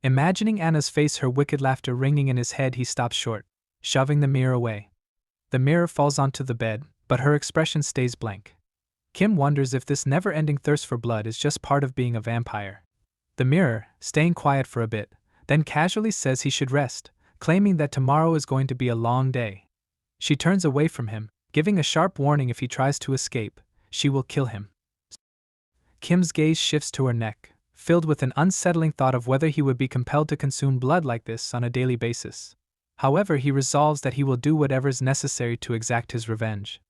imagining Anna's face, her wicked laughter ringing in his head, he stops short, shoving the mirror away. The mirror falls onto the bed, but her expression stays blank. Kim wonders if this never-ending thirst for blood is just part of being a vampire. The mirror, staying quiet for a bit, then casually says he should rest, claiming that tomorrow is going to be a long day. She turns away from him, giving a sharp warning if he tries to escape, she will kill him. Kim's gaze shifts to her neck, filled with an unsettling thought of whether he would be compelled to consume blood like this on a daily basis. However, he resolves that he will do whatever is necessary to exact his revenge.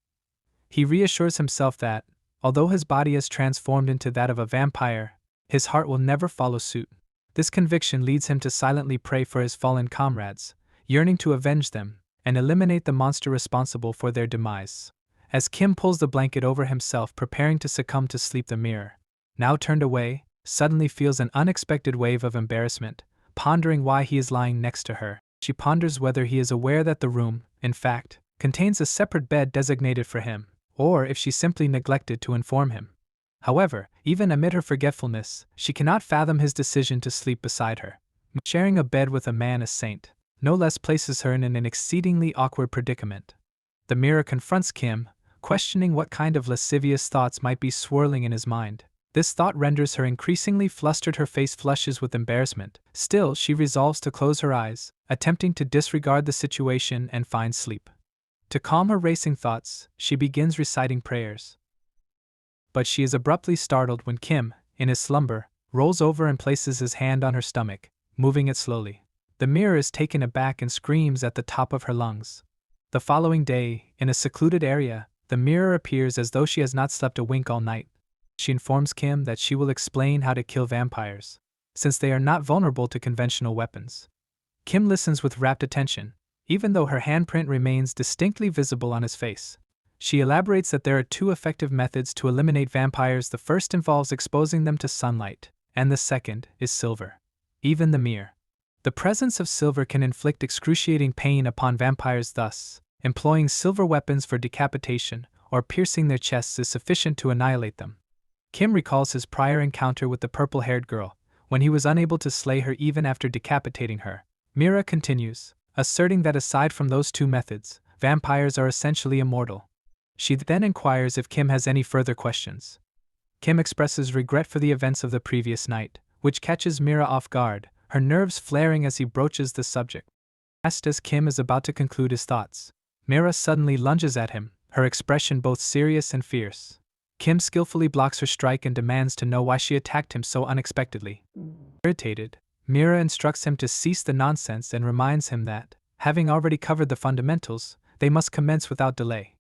He reassures himself that, although his body has transformed into that of a vampire, his heart will never follow suit. This conviction leads him to silently pray for his fallen comrades, yearning to avenge them and eliminate the monster responsible for their demise. As Kim pulls the blanket over himself, preparing to succumb to sleep, the mirror, now turned away, suddenly feels an unexpected wave of embarrassment, pondering why he is lying next to her. She ponders whether he is aware that the room, in fact, contains a separate bed designated for him, or if she simply neglected to inform him. However, even amid her forgetfulness, she cannot fathom his decision to sleep beside her. Sharing a bed with a man, a saint, no less, places her in an exceedingly awkward predicament. The mirror confronts Kim, questioning what kind of lascivious thoughts might be swirling in his mind. This thought renders her increasingly flustered, her face flushes with embarrassment. Still, she resolves to close her eyes, attempting to disregard the situation and find sleep. To calm her racing thoughts, she begins reciting prayers. But she is abruptly startled when Kim, in his slumber, rolls over and places his hand on her stomach, moving it slowly. The mirror is taken aback and screams at the top of her lungs. The following day, in a secluded area, the mirror appears as though she has not slept a wink all night. She informs Kim that she will explain how to kill vampires, since they are not vulnerable to conventional weapons. Kim listens with rapt attention, even though her handprint remains distinctly visible on his face. She elaborates that there are two effective methods to eliminate vampires. The first involves exposing them to sunlight, and the second is silver. Even the presence of silver can inflict excruciating pain upon vampires, thus, employing silver weapons for decapitation or piercing their chests is sufficient to annihilate them. Kim recalls his prior encounter with the purple-haired girl, when he was unable to slay her even after decapitating her. Mira continues, asserting that aside from those two methods, vampires are essentially immortal. She then inquires if Kim has any further questions. Kim expresses regret for the events of the previous night, which catches Mira off guard, her nerves flaring as he broaches the subject. Just as Kim is about to conclude his thoughts, Mira suddenly lunges at him, her expression both serious and fierce. Kim skillfully blocks her strike and demands to know why she attacked him so unexpectedly. Irritated, Mira instructs him to cease the nonsense and reminds him that, having already covered the fundamentals, they must commence without delay.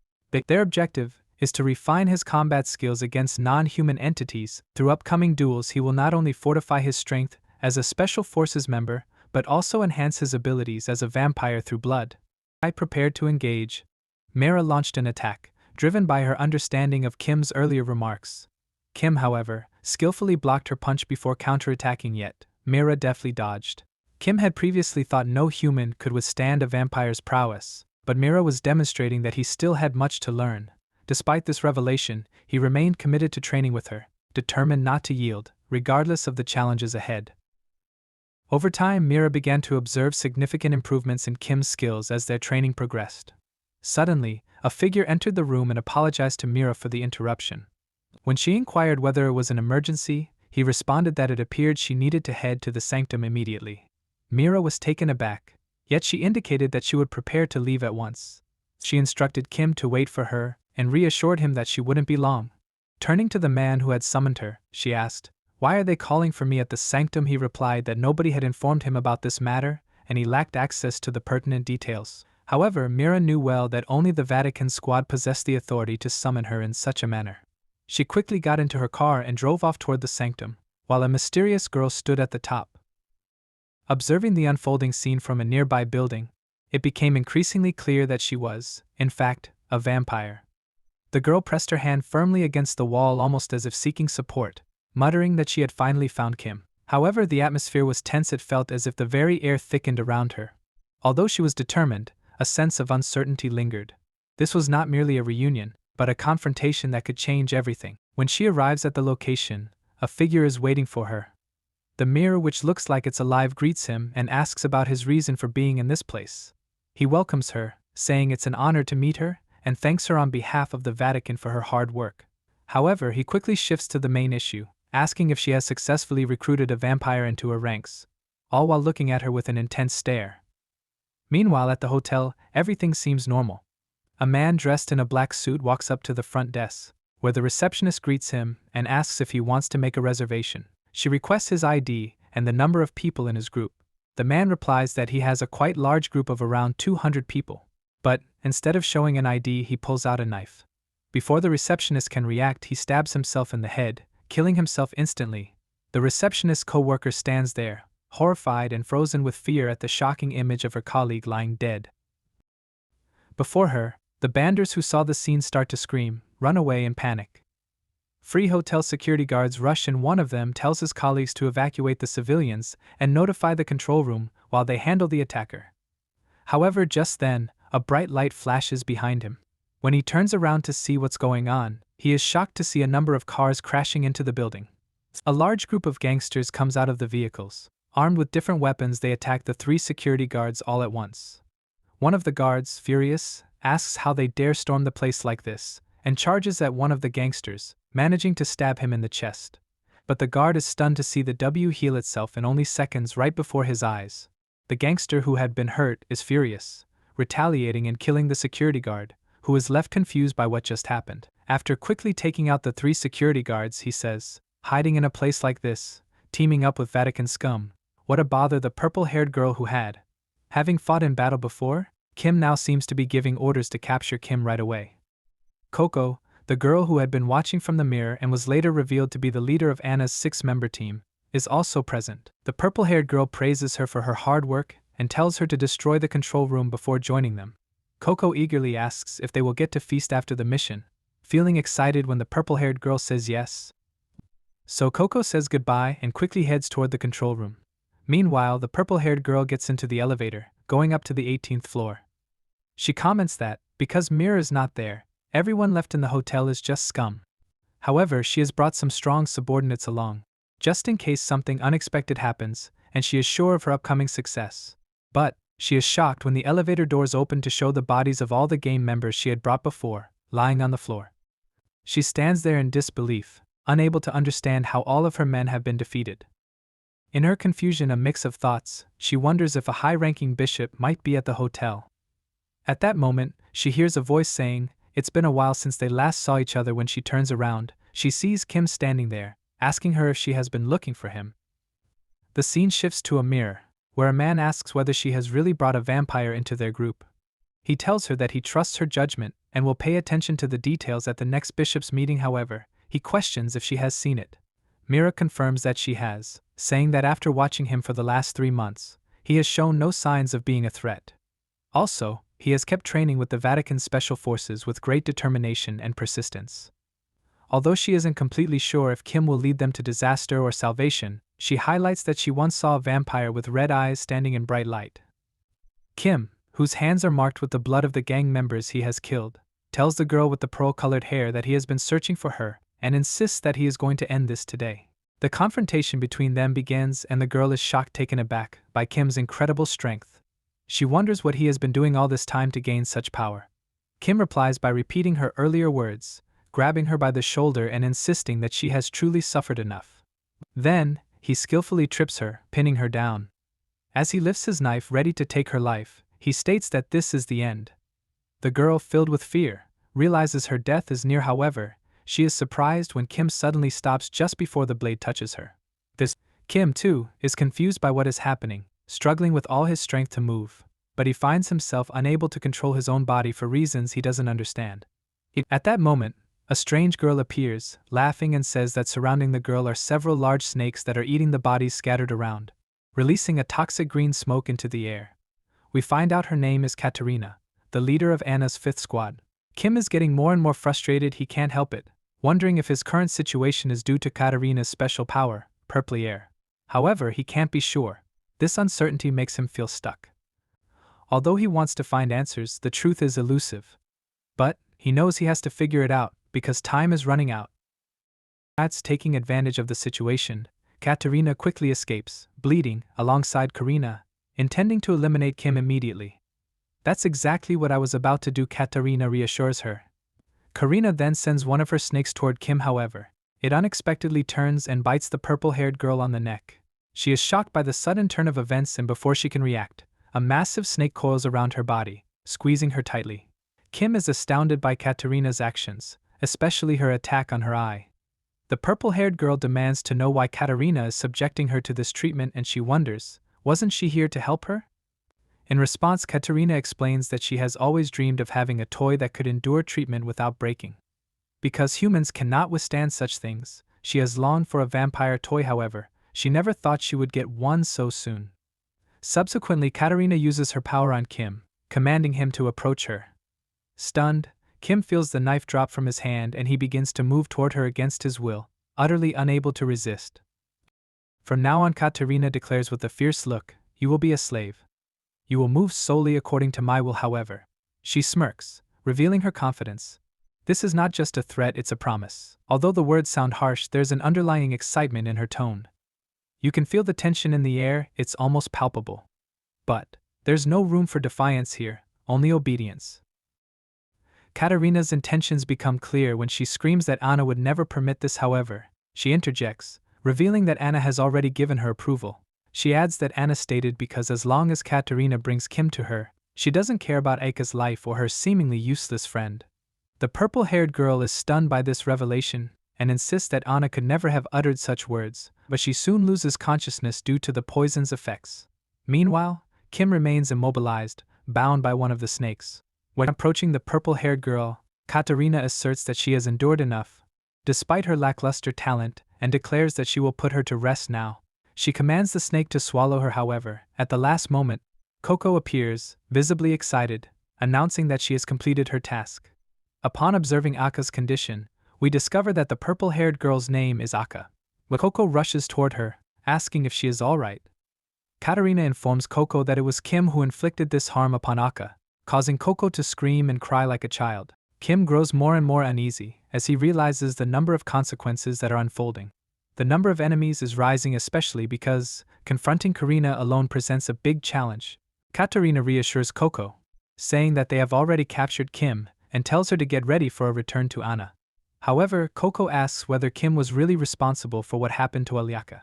Their objective is to refine his combat skills against non-human entities. Through upcoming duels, he will not only fortify his strength as a Special Forces member, but also enhance his abilities as a vampire through blood. Prepared to engage, Mira launched an attack, driven by her understanding of Kim's earlier remarks. Kim, however, skillfully blocked her punch before counterattacking, yet Mira deftly dodged. Kim had previously thought no human could withstand a vampire's prowess, but Mira was demonstrating that he still had much to learn. Despite this revelation, he remained committed to training with her, determined not to yield, regardless of the challenges ahead. Over time, Mira began to observe significant improvements in Kim's skills as their training progressed. Suddenly, a figure entered the room and apologized to Mira for the interruption. When she inquired whether it was an emergency, he responded that it appeared she needed to head to the sanctum immediately. Mira was taken aback, yet she indicated that she would prepare to leave at once. She instructed Kim to wait for her and reassured him that she wouldn't be long. Turning to the man who had summoned her, she asked, "Why are they calling for me at the sanctum?" He replied that nobody had informed him about this matter, and he lacked access to the pertinent details. However, Mira knew well that only the Vatican squad possessed the authority to summon her in such a manner. She quickly got into her car and drove off toward the sanctum, while a mysterious girl stood at the top. Observing the unfolding scene from a nearby building, it became increasingly clear that she was, in fact, a vampire. The girl pressed her hand firmly against the wall almost as if seeking support, muttering that she had finally found Kim. However, the atmosphere was tense. It felt as if the very air thickened around her. Although she was determined, a sense of uncertainty lingered. This was not merely a reunion, but a confrontation that could change everything. When she arrives at the location, a figure is waiting for her. The mirror, which looks like it's alive, greets him and asks about his reason for being in this place. He welcomes her, saying it's an honor to meet her, and thanks her on behalf of the Vatican for her hard work. However, he quickly shifts to the main issue, asking if she has successfully recruited a vampire into her ranks, all while looking at her with an intense stare. Meanwhile, at the hotel, everything seems normal. A man dressed in a black suit walks up to the front desk, where the receptionist greets him and asks if he wants to make a reservation. She requests his ID and the number of people in his group. The man replies that he has a quite large group of around 200 people. But, instead of showing an ID, he pulls out a knife. Before the receptionist can react, he stabs himself in the head, killing himself instantly. The receptionist's co-worker stands there, horrified and frozen with fear at the shocking image of her colleague lying dead. Before her, the banders who saw the scene start to scream, run away in panic. Three hotel security guards rush and one of them tells his colleagues to evacuate the civilians and notify the control room while they handle the attacker. However, just then, a bright light flashes behind him. When he turns around to see what's going on, he is shocked to see a number of cars crashing into the building. A large group of gangsters comes out of the vehicles. Armed with different weapons, they attack the three security guards all at once. One of the guards, furious, asks how they dare storm the place like this, and charges at one of the gangsters, managing to stab him in the chest. But the guard is stunned to see the W heal itself in only seconds right before his eyes. The gangster who had been hurt is furious, retaliating and killing the security guard, who is left confused by what just happened. After quickly taking out the three security guards, he says, "Hiding in a place like this, teaming up with Vatican scum, what a bother." The purple-haired girl who had, having fought in battle before, Kim now seems to be giving orders to capture Kim right away. Coco, the girl who had been watching from the mirror and was later revealed to be the leader of Anna's 6-member team, is also present. The purple-haired girl praises her for her hard work and tells her to destroy the control room before joining them. Coco eagerly asks if they will get to feast after the mission, feeling excited when the purple-haired girl says yes. So Coco says goodbye and quickly heads toward the control room. Meanwhile, the purple-haired girl gets into the elevator, going up to the 18th floor. She comments that, because Mira is not there, everyone left in the hotel is just scum. However, she has brought some strong subordinates along, just in case something unexpected happens, and she is sure of her upcoming success. But, she is shocked when the elevator doors open to show the bodies of all the gang members she had brought before, lying on the floor. She stands there in disbelief, unable to understand how all of her men have been defeated. In her confusion, a mix of thoughts, she wonders if a high-ranking bishop might be at the hotel. At that moment, she hears a voice saying, "It's been a while since they last saw each other." When she turns around, she sees Kim standing there, asking her if she has been looking for him. The scene shifts to a mirror, where a man asks whether she has really brought a vampire into their group. He tells her that he trusts her judgment and will pay attention to the details at the next bishop's meeting. However, he questions if she has seen it. Mira confirms that she has, saying that after watching him for the last 3 months, he has shown no signs of being a threat. Also, he has kept training with the Vatican Special Forces with great determination and persistence. Although she isn't completely sure if Kim will lead them to disaster or salvation, she highlights that she once saw a vampire with red eyes standing in bright light. Kim, whose hands are marked with the blood of the gang members he has killed, tells the girl with the pearl-colored hair that he has been searching for her and insists that he is going to end this today. The confrontation between them begins and the girl is shocked, taken aback by Kim's incredible strength. She wonders what he has been doing all this time to gain such power. Kim replies by repeating her earlier words, grabbing her by the shoulder and insisting that she has truly suffered enough. Then, he skillfully trips her, pinning her down. As he lifts his knife ready to take her life, he states that this is the end. The girl, filled with fear, realizes her death is near. However, She is surprised when Kim suddenly stops just before the blade touches her. Kim, too, is confused by what is happening, struggling with all his strength to move, but he finds himself unable to control his own body for reasons he doesn't understand. At that moment, a strange girl appears, laughing, and says that surrounding the girl are several large snakes that are eating the bodies scattered around, releasing a toxic green smoke into the air. We find out her name is Katarina, the leader of Anna's 5th squad. Kim is getting more and more frustrated, he can't help it, wondering if his current situation is due to Katarina's special power, purpley air. However, he can't be sure. This uncertainty makes him feel stuck. Although he wants to find answers, the truth is elusive. But he knows he has to figure it out, because time is running out. Taking advantage of the situation, Katarina quickly escapes, bleeding, alongside Karina, intending to eliminate Kim immediately. That's exactly what I was about to do, Katarina reassures her. Karina then sends one of her snakes toward Kim, however. It unexpectedly turns and bites the purple-haired girl on the neck. She is shocked by the sudden turn of events, and before she can react, a massive snake coils around her body, squeezing her tightly. Kim is astounded by Katarina's actions, especially her attack on her eye. The purple-haired girl demands to know why Katarina is subjecting her to this treatment, and she wonders, wasn't she here to help her? In response, Katarina explains that she has always dreamed of having a toy that could endure treatment without breaking. Because humans cannot withstand such things, she has longed for a vampire toy. However, she never thought she would get one so soon. Subsequently, Katarina uses her power on Kim, commanding him to approach her. Stunned, Kim feels the knife drop from his hand and he begins to move toward her against his will, utterly unable to resist. From now on, Katarina declares with a fierce look, "You will be a slave. You will move solely according to my will." However, she smirks, revealing her confidence. This is not just a threat, it's a promise. Although the words sound harsh, there's an underlying excitement in her tone. You can feel the tension in the air, it's almost palpable. But there's no room for defiance here, only obedience. Katarina's intentions become clear when she screams that Anna would never permit this. However, she interjects, revealing that Anna has already given her approval. She adds that Anna stated because as long as Katarina brings Kim to her, she doesn't care about Aika's life or her seemingly useless friend. The purple-haired girl is stunned by this revelation and insists that Anna could never have uttered such words, but she soon loses consciousness due to the poison's effects. Meanwhile, Kim remains immobilized, bound by one of the snakes. When approaching the purple-haired girl, Katarina asserts that she has endured enough, despite her lackluster talent, and declares that she will put her to rest now. She commands the snake to swallow her. However, at the last moment, Coco appears, visibly excited, announcing that she has completed her task. Upon observing Aka's condition, we discover that the purple-haired girl's name is Aka. Coco rushes toward her, asking if she is alright. Katarina informs Coco that it was Kim who inflicted this harm upon Aka, causing Coco to scream and cry like a child. Kim grows more and more uneasy as he realizes the number of consequences that are unfolding. The number of enemies is rising, especially because confronting Karina alone presents a big challenge. Katarina reassures Coco, saying that they have already captured Kim, and tells her to get ready for a return to Anna. However, Coco asks whether Kim was really responsible for what happened to Alyaka.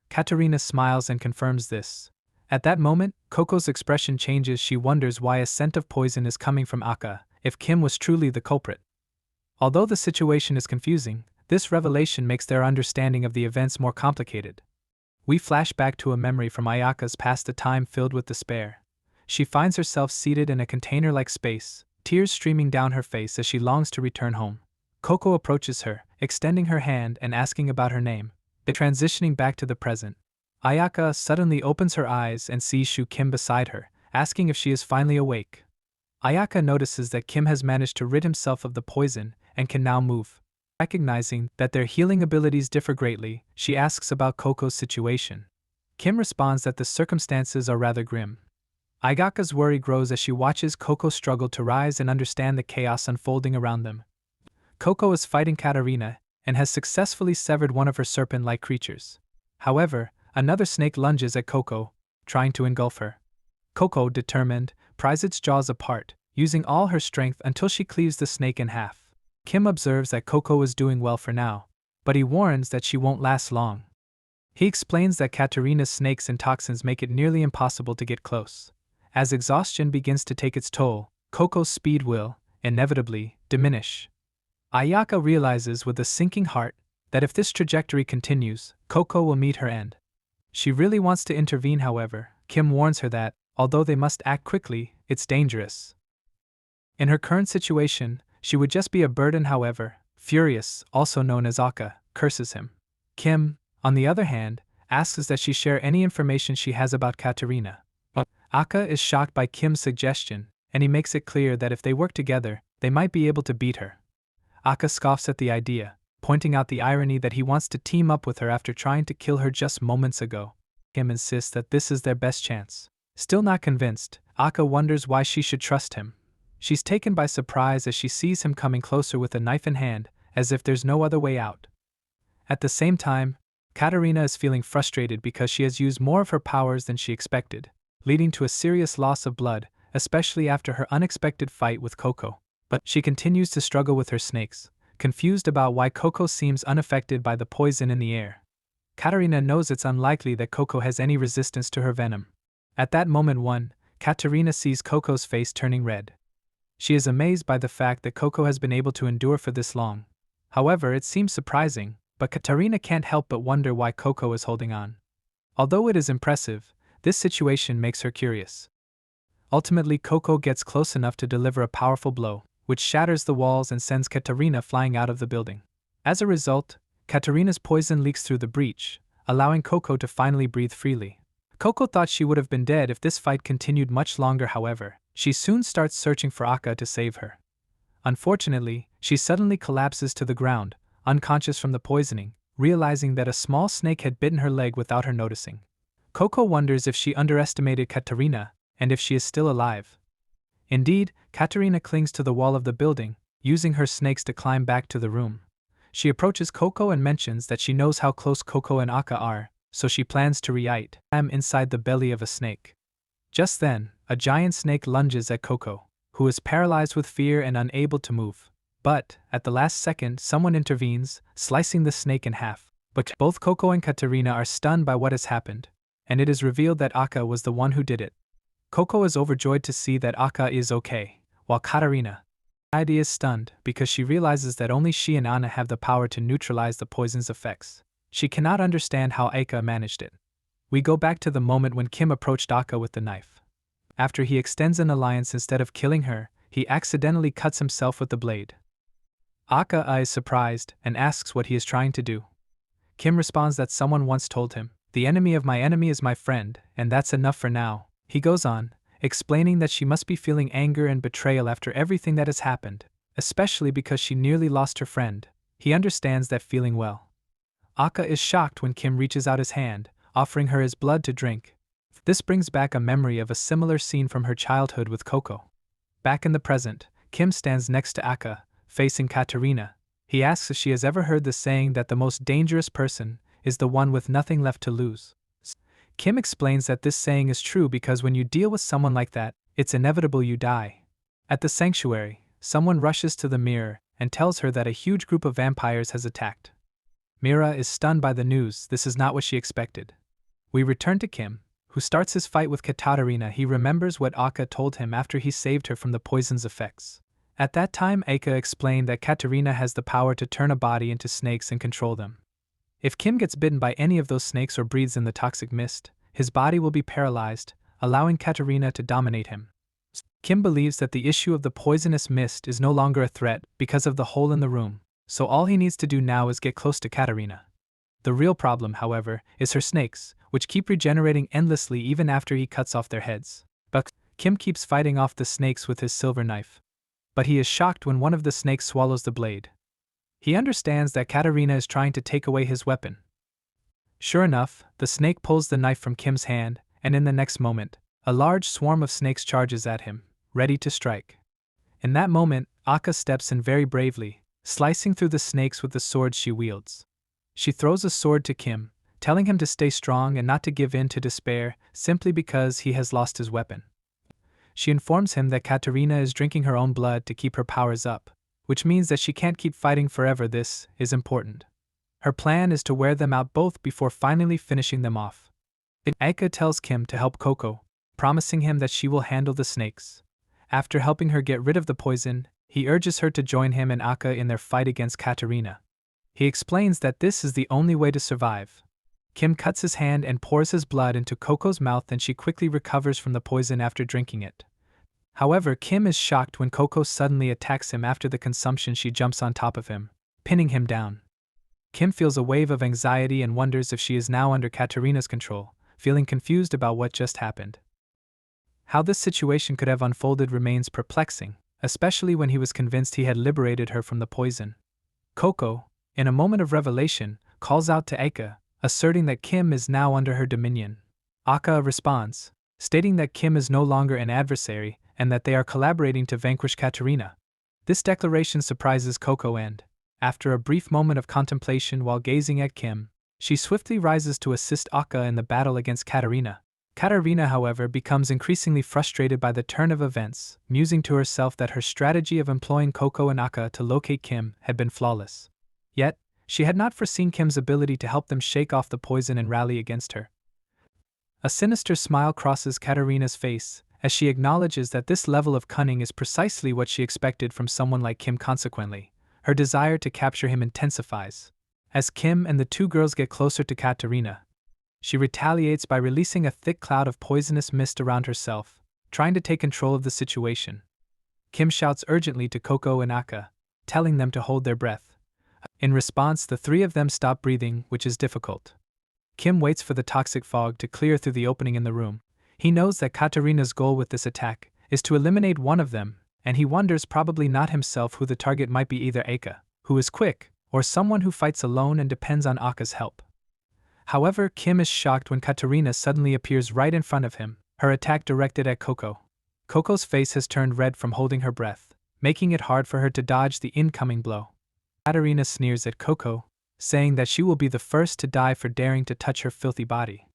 Katarina smiles and confirms this. At that moment, Coco's expression changes. She wonders why a scent of poison is coming from Aka, if Kim was truly the culprit. Although the situation is confusing, this revelation makes their understanding of the events more complicated. We flash back to a memory from Ayaka's past, a time filled with despair. She finds herself seated in a container-like space, tears streaming down her face as she longs to return home. Coco approaches her, extending her hand and asking about her name. Transitioning back to the present, Ayaka suddenly opens her eyes and sees Shu Kim beside her, asking if she is finally awake. Ayaka notices that Kim has managed to rid himself of the poison and can now move. Recognizing that their healing abilities differ greatly, she asks about Coco's situation. Kim responds that the circumstances are rather grim. Ayaka's worry grows as she watches Coco struggle to rise and understand the chaos unfolding around them. Coco is fighting Katarina and has successfully severed one of her serpent-like creatures. However, another snake lunges at Coco, trying to engulf her. Coco, determined, pries its jaws apart, using all her strength until she cleaves the snake in half. Kim observes that Coco is doing well for now, but he warns that she won't last long. He explains that Katarina's snakes and toxins make it nearly impossible to get close. As exhaustion begins to take its toll, Coco's speed will, inevitably, diminish. Ayaka realizes with a sinking heart that if this trajectory continues, Coco will meet her end. She really wants to intervene, however. Kim warns her that, although they must act quickly, it's dangerous. In her current situation, she would just be a burden, however. Furious, also known as Aka, curses him. Kim, on the other hand, asks that she share any information she has about Katarina. Aka is shocked by Kim's suggestion, and he makes it clear that if they work together, they might be able to beat her. Aka scoffs at the idea, pointing out the irony that he wants to team up with her after trying to kill her just moments ago. Kim insists that this is their best chance. Still not convinced, Aka wonders why she should trust him. She's taken by surprise as she sees him coming closer with a knife in hand, as if there's no other way out. At the same time, Katarina is feeling frustrated because she has used more of her powers than she expected, leading to a serious loss of blood, especially after her unexpected fight with Coco. But she continues to struggle with her snakes, confused about why Coco seems unaffected by the poison in the air. Katarina knows it's unlikely that Coco has any resistance to her venom. At that moment, Katarina sees Coco's face turning red. She is amazed by the fact that Coco has been able to endure for this long. However, it seems surprising, but Katarina can't help but wonder why Coco is holding on. Although it is impressive, this situation makes her curious. Ultimately, Coco gets close enough to deliver a powerful blow, which shatters the walls and sends Katarina flying out of the building. As a result, Katarina's poison leaks through the breach, allowing Coco to finally breathe freely. Coco thought she would have been dead if this fight continued much longer, however. She soon starts searching for Aka to save her. Unfortunately, she suddenly collapses to the ground, unconscious from the poisoning, realizing that a small snake had bitten her leg without her noticing. Coco wonders if she underestimated Katarina, and if she is still alive. Indeed, Katarina clings to the wall of the building, using her snakes to climb back to the room. She approaches Coco and mentions that she knows how close Coco and Aka are, so she plans to reunite them inside the belly of a snake. Just then, a giant snake lunges at Coco, who is paralyzed with fear and unable to move. But, at the last second, someone intervenes, slicing the snake in half. But both Coco and Katarina are stunned by what has happened, and it is revealed that Aka was the one who did it. Coco is overjoyed to see that Aka is okay, while Katarina is stunned because she realizes that only she and Anna have the power to neutralize the poison's effects. She cannot understand how Aka managed it. We go back to the moment when Kim approached Aka with the knife. After he extends an alliance instead of killing her, he accidentally cuts himself with the blade. Aka is surprised and asks what he is trying to do. Kim responds that someone once told him, "The enemy of my enemy is my friend, and that's enough for now." He goes on, explaining that she must be feeling anger and betrayal after everything that has happened, especially because she nearly lost her friend. He understands that feeling well. Aka is shocked when Kim reaches out his hand, offering her his blood to drink. This brings back a memory of a similar scene from her childhood with Coco. Back in the present, Kim stands next to Aka, facing Katarina. He asks if she has ever heard the saying that the most dangerous person is the one with nothing left to lose. Kim explains that this saying is true because when you deal with someone like that, it's inevitable you die. At the sanctuary, someone rushes to the mirror and tells her that a huge group of vampires has attacked. Mira is stunned by the news. This is not what she expected. We return to Kim, who starts his fight with Katarina. He remembers what Aka told him after he saved her from the poison's effects. At that time, Aka explained that Katarina has the power to turn a body into snakes and control them. If Kim gets bitten by any of those snakes or breathes in the toxic mist, his body will be paralyzed, allowing Katarina to dominate him. Kim believes that the issue of the poisonous mist is no longer a threat because of the hole in the room, so all he needs to do now is get close to Katarina. The real problem, however, is her snakes, which keep regenerating endlessly even after he cuts off their heads. But Kim keeps fighting off the snakes with his silver knife. But he is shocked when one of the snakes swallows the blade. He understands that Katarina is trying to take away his weapon. Sure enough, the snake pulls the knife from Kim's hand, and in the next moment, a large swarm of snakes charges at him, ready to strike. In that moment, Aka steps in very bravely, slicing through the snakes with the sword she wields. She throws a sword to Kim, telling him to stay strong and not to give in to despair simply because he has lost his weapon. She informs him that Katarina is drinking her own blood to keep her powers up, which means that she can't keep fighting forever. This is important. Her plan is to wear them out both before finally finishing them off. Aka tells Kim to help Coco, promising him that she will handle the snakes. After helping her get rid of the poison, He urges her to join him and Aka in their fight against Katarina. He explains that this is the only way to survive. Kim cuts his hand and pours his blood into Coco's mouth, and she quickly recovers from the poison after drinking it. However, Kim is shocked when Coco suddenly attacks him. After the consumption, she jumps on top of him, pinning him down. Kim feels a wave of anxiety and wonders if she is now under Katarina's control, feeling confused about what just happened. How this situation could have unfolded remains perplexing, especially when he was convinced he had liberated her from the poison. Coco, in a moment of revelation, calls out to Aka, asserting that Kim is now under her dominion. Aka responds, stating that Kim is no longer an adversary and that they are collaborating to vanquish Katarina. This declaration surprises Coco and, after a brief moment of contemplation while gazing at Kim, she swiftly rises to assist Aka in the battle against Katarina. Katarina, however, becomes increasingly frustrated by the turn of events, musing to herself that her strategy of employing Coco and Aka to locate Kim had been flawless. Yet, she had not foreseen Kim's ability to help them shake off the poison and rally against her. A sinister smile crosses Katarina's face as she acknowledges that this level of cunning is precisely what she expected from someone like Kim. Consequently, her desire to capture him intensifies. As Kim and the two girls get closer to Katarina, she retaliates by releasing a thick cloud of poisonous mist around herself, trying to take control of the situation. Kim shouts urgently to Coco and Aka, telling them to hold their breath. In response, the three of them stop breathing, which is difficult. Kim waits for the toxic fog to clear through the opening in the room. He knows that Katarina's goal with this attack is to eliminate one of them, and he wonders, probably not himself, who the target might be: either Aka, who is quick, or someone who fights alone and depends on Aka's help. However, Kim is shocked when Katarina suddenly appears right in front of him, her attack directed at Coco. Coco's face has turned red from holding her breath, making it hard for her to dodge the incoming blow. Katarina sneers at Coco, saying that she will be the first to die for daring to touch her filthy body.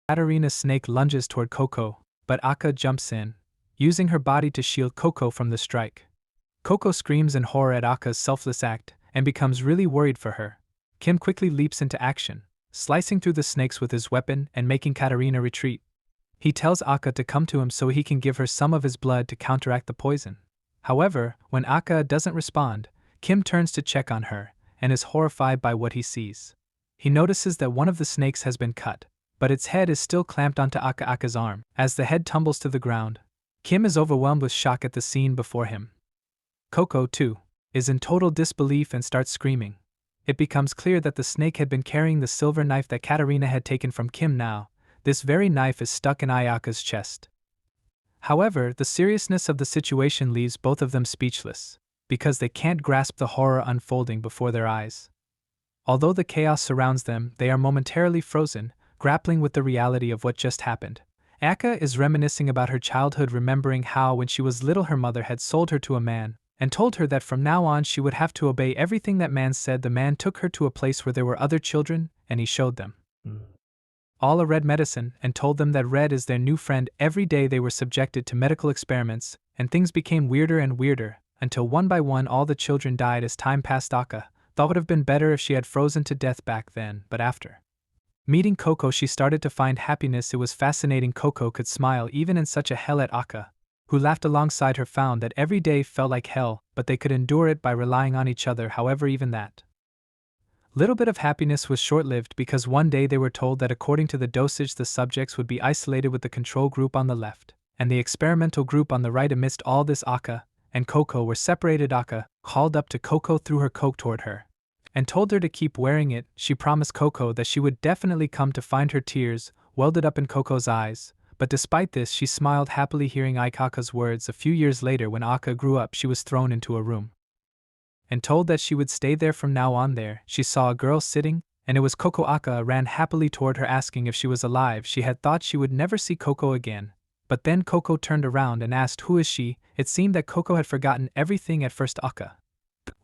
Katarina's snake lunges toward Coco, but Aka jumps in, using her body to shield Coco from the strike. Coco screams in horror at Aka's selfless act and becomes really worried for her. Kim quickly leaps into action, slicing through the snakes with his weapon and making Katarina retreat. He tells Aka to come to him so he can give her some of his blood to counteract the poison. However, when Aka doesn't respond, Kim turns to check on her and is horrified by what he sees. He notices that one of the snakes has been cut, but its head is still clamped onto Aka's arm. As the head tumbles to the ground, Kim is overwhelmed with shock at the scene before him. Coco, too, is in total disbelief and starts screaming. It becomes clear that the snake had been carrying the silver knife that Katarina had taken from Kim. Now, this very knife is stuck in Ayaka's chest. However, the seriousness of the situation leaves both of them speechless, because they can't grasp the horror unfolding before their eyes. Although the chaos surrounds them, they are momentarily frozen, grappling with the reality of what just happened. Aka is reminiscing about her childhood, remembering how when she was little her mother had sold her to a man, and told her that from now on she would have to obey everything that man said. The man took her to a place where there were other children, and he showed them all a red medicine and told them that red is their new friend. Every day they were subjected to medical experiments, and things became weirder and weirder, until one by one all the children died as time passed. Aka thought it would have been better if she had frozen to death back then, but after meeting Coco she started to find happiness. It was fascinating. Coco could smile even in such a hell. At Aka, who laughed alongside her, found that every day felt like hell, but they could endure it by relying on each other. However, even that little bit of happiness was short-lived, because one day they were told that according to the dosage the subjects would be isolated, with the control group on the left and the experimental group on the right. Amidst all this, Aka and Coco were separated. Aka called up to Coco, threw her coat toward her, and told her to keep wearing it. She promised Coco that she would definitely come to find her. Tears welled up in Coco's eyes, but despite this she smiled happily hearing Aka's words. A few years later, when Aka grew up, she was thrown into a room and told that she would stay there from now on. There, she saw a girl sitting, and it was Coco. Aka ran happily toward her, asking if she was alive. She had thought she would never see Coco again, but then Coco turned around and asked, "Who is she?" It seemed that Coco had forgotten everything. At first Aka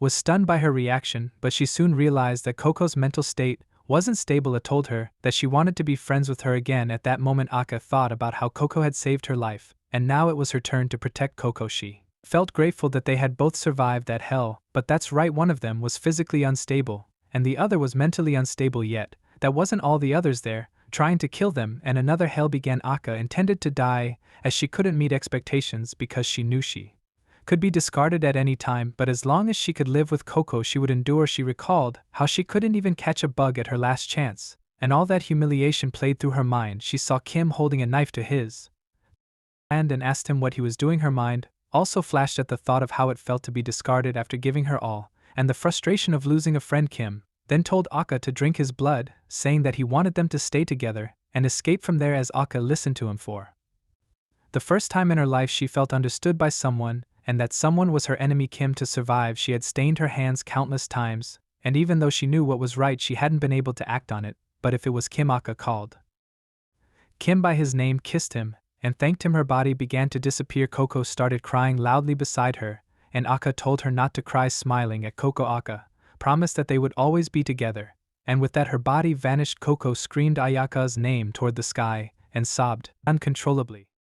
was stunned by her reaction, but she soon realized that Coco's mental state wasn't stable. It told her that she wanted to be friends with her again. At that moment Aka thought about how Coco had saved her life, and now it was her turn to protect Coco. She felt grateful that they had both survived that hell, but that's right, one of them was physically unstable, and the other was mentally unstable. Yet, that wasn't all. The others there, trying to kill them, and another hell began. Aka intended to die, as she couldn't meet expectations because she knew she could be discarded at any time, but as long as she could live with Coco she would endure. She recalled how she couldn't even catch a bug at her last chance, and all that humiliation played through her mind. She saw Kim holding a knife to his hand and asked him what he was doing. Her mind also flashed at the thought of how it felt to be discarded after giving her all, and the frustration of losing a friend. Kim then told Aka to drink his blood, saying that he wanted them to stay together and escape from there. As Aka listened to him for the first time in her life, she felt understood by someone, and that someone was her enemy. Kim, to survive, she had stained her hands countless times, and even though she knew what was right, she hadn't been able to act on it. But if it was Kim, Aka called Kim by his name, kissed him, and thanked him. Her body began to disappear. Coco started crying loudly beside her, and Aka told her not to cry. Smiling at Coco, Aka promised that they would always be together, and with that her body vanished. Coco screamed Ayaka's name toward the sky and sobbed uncontrollably.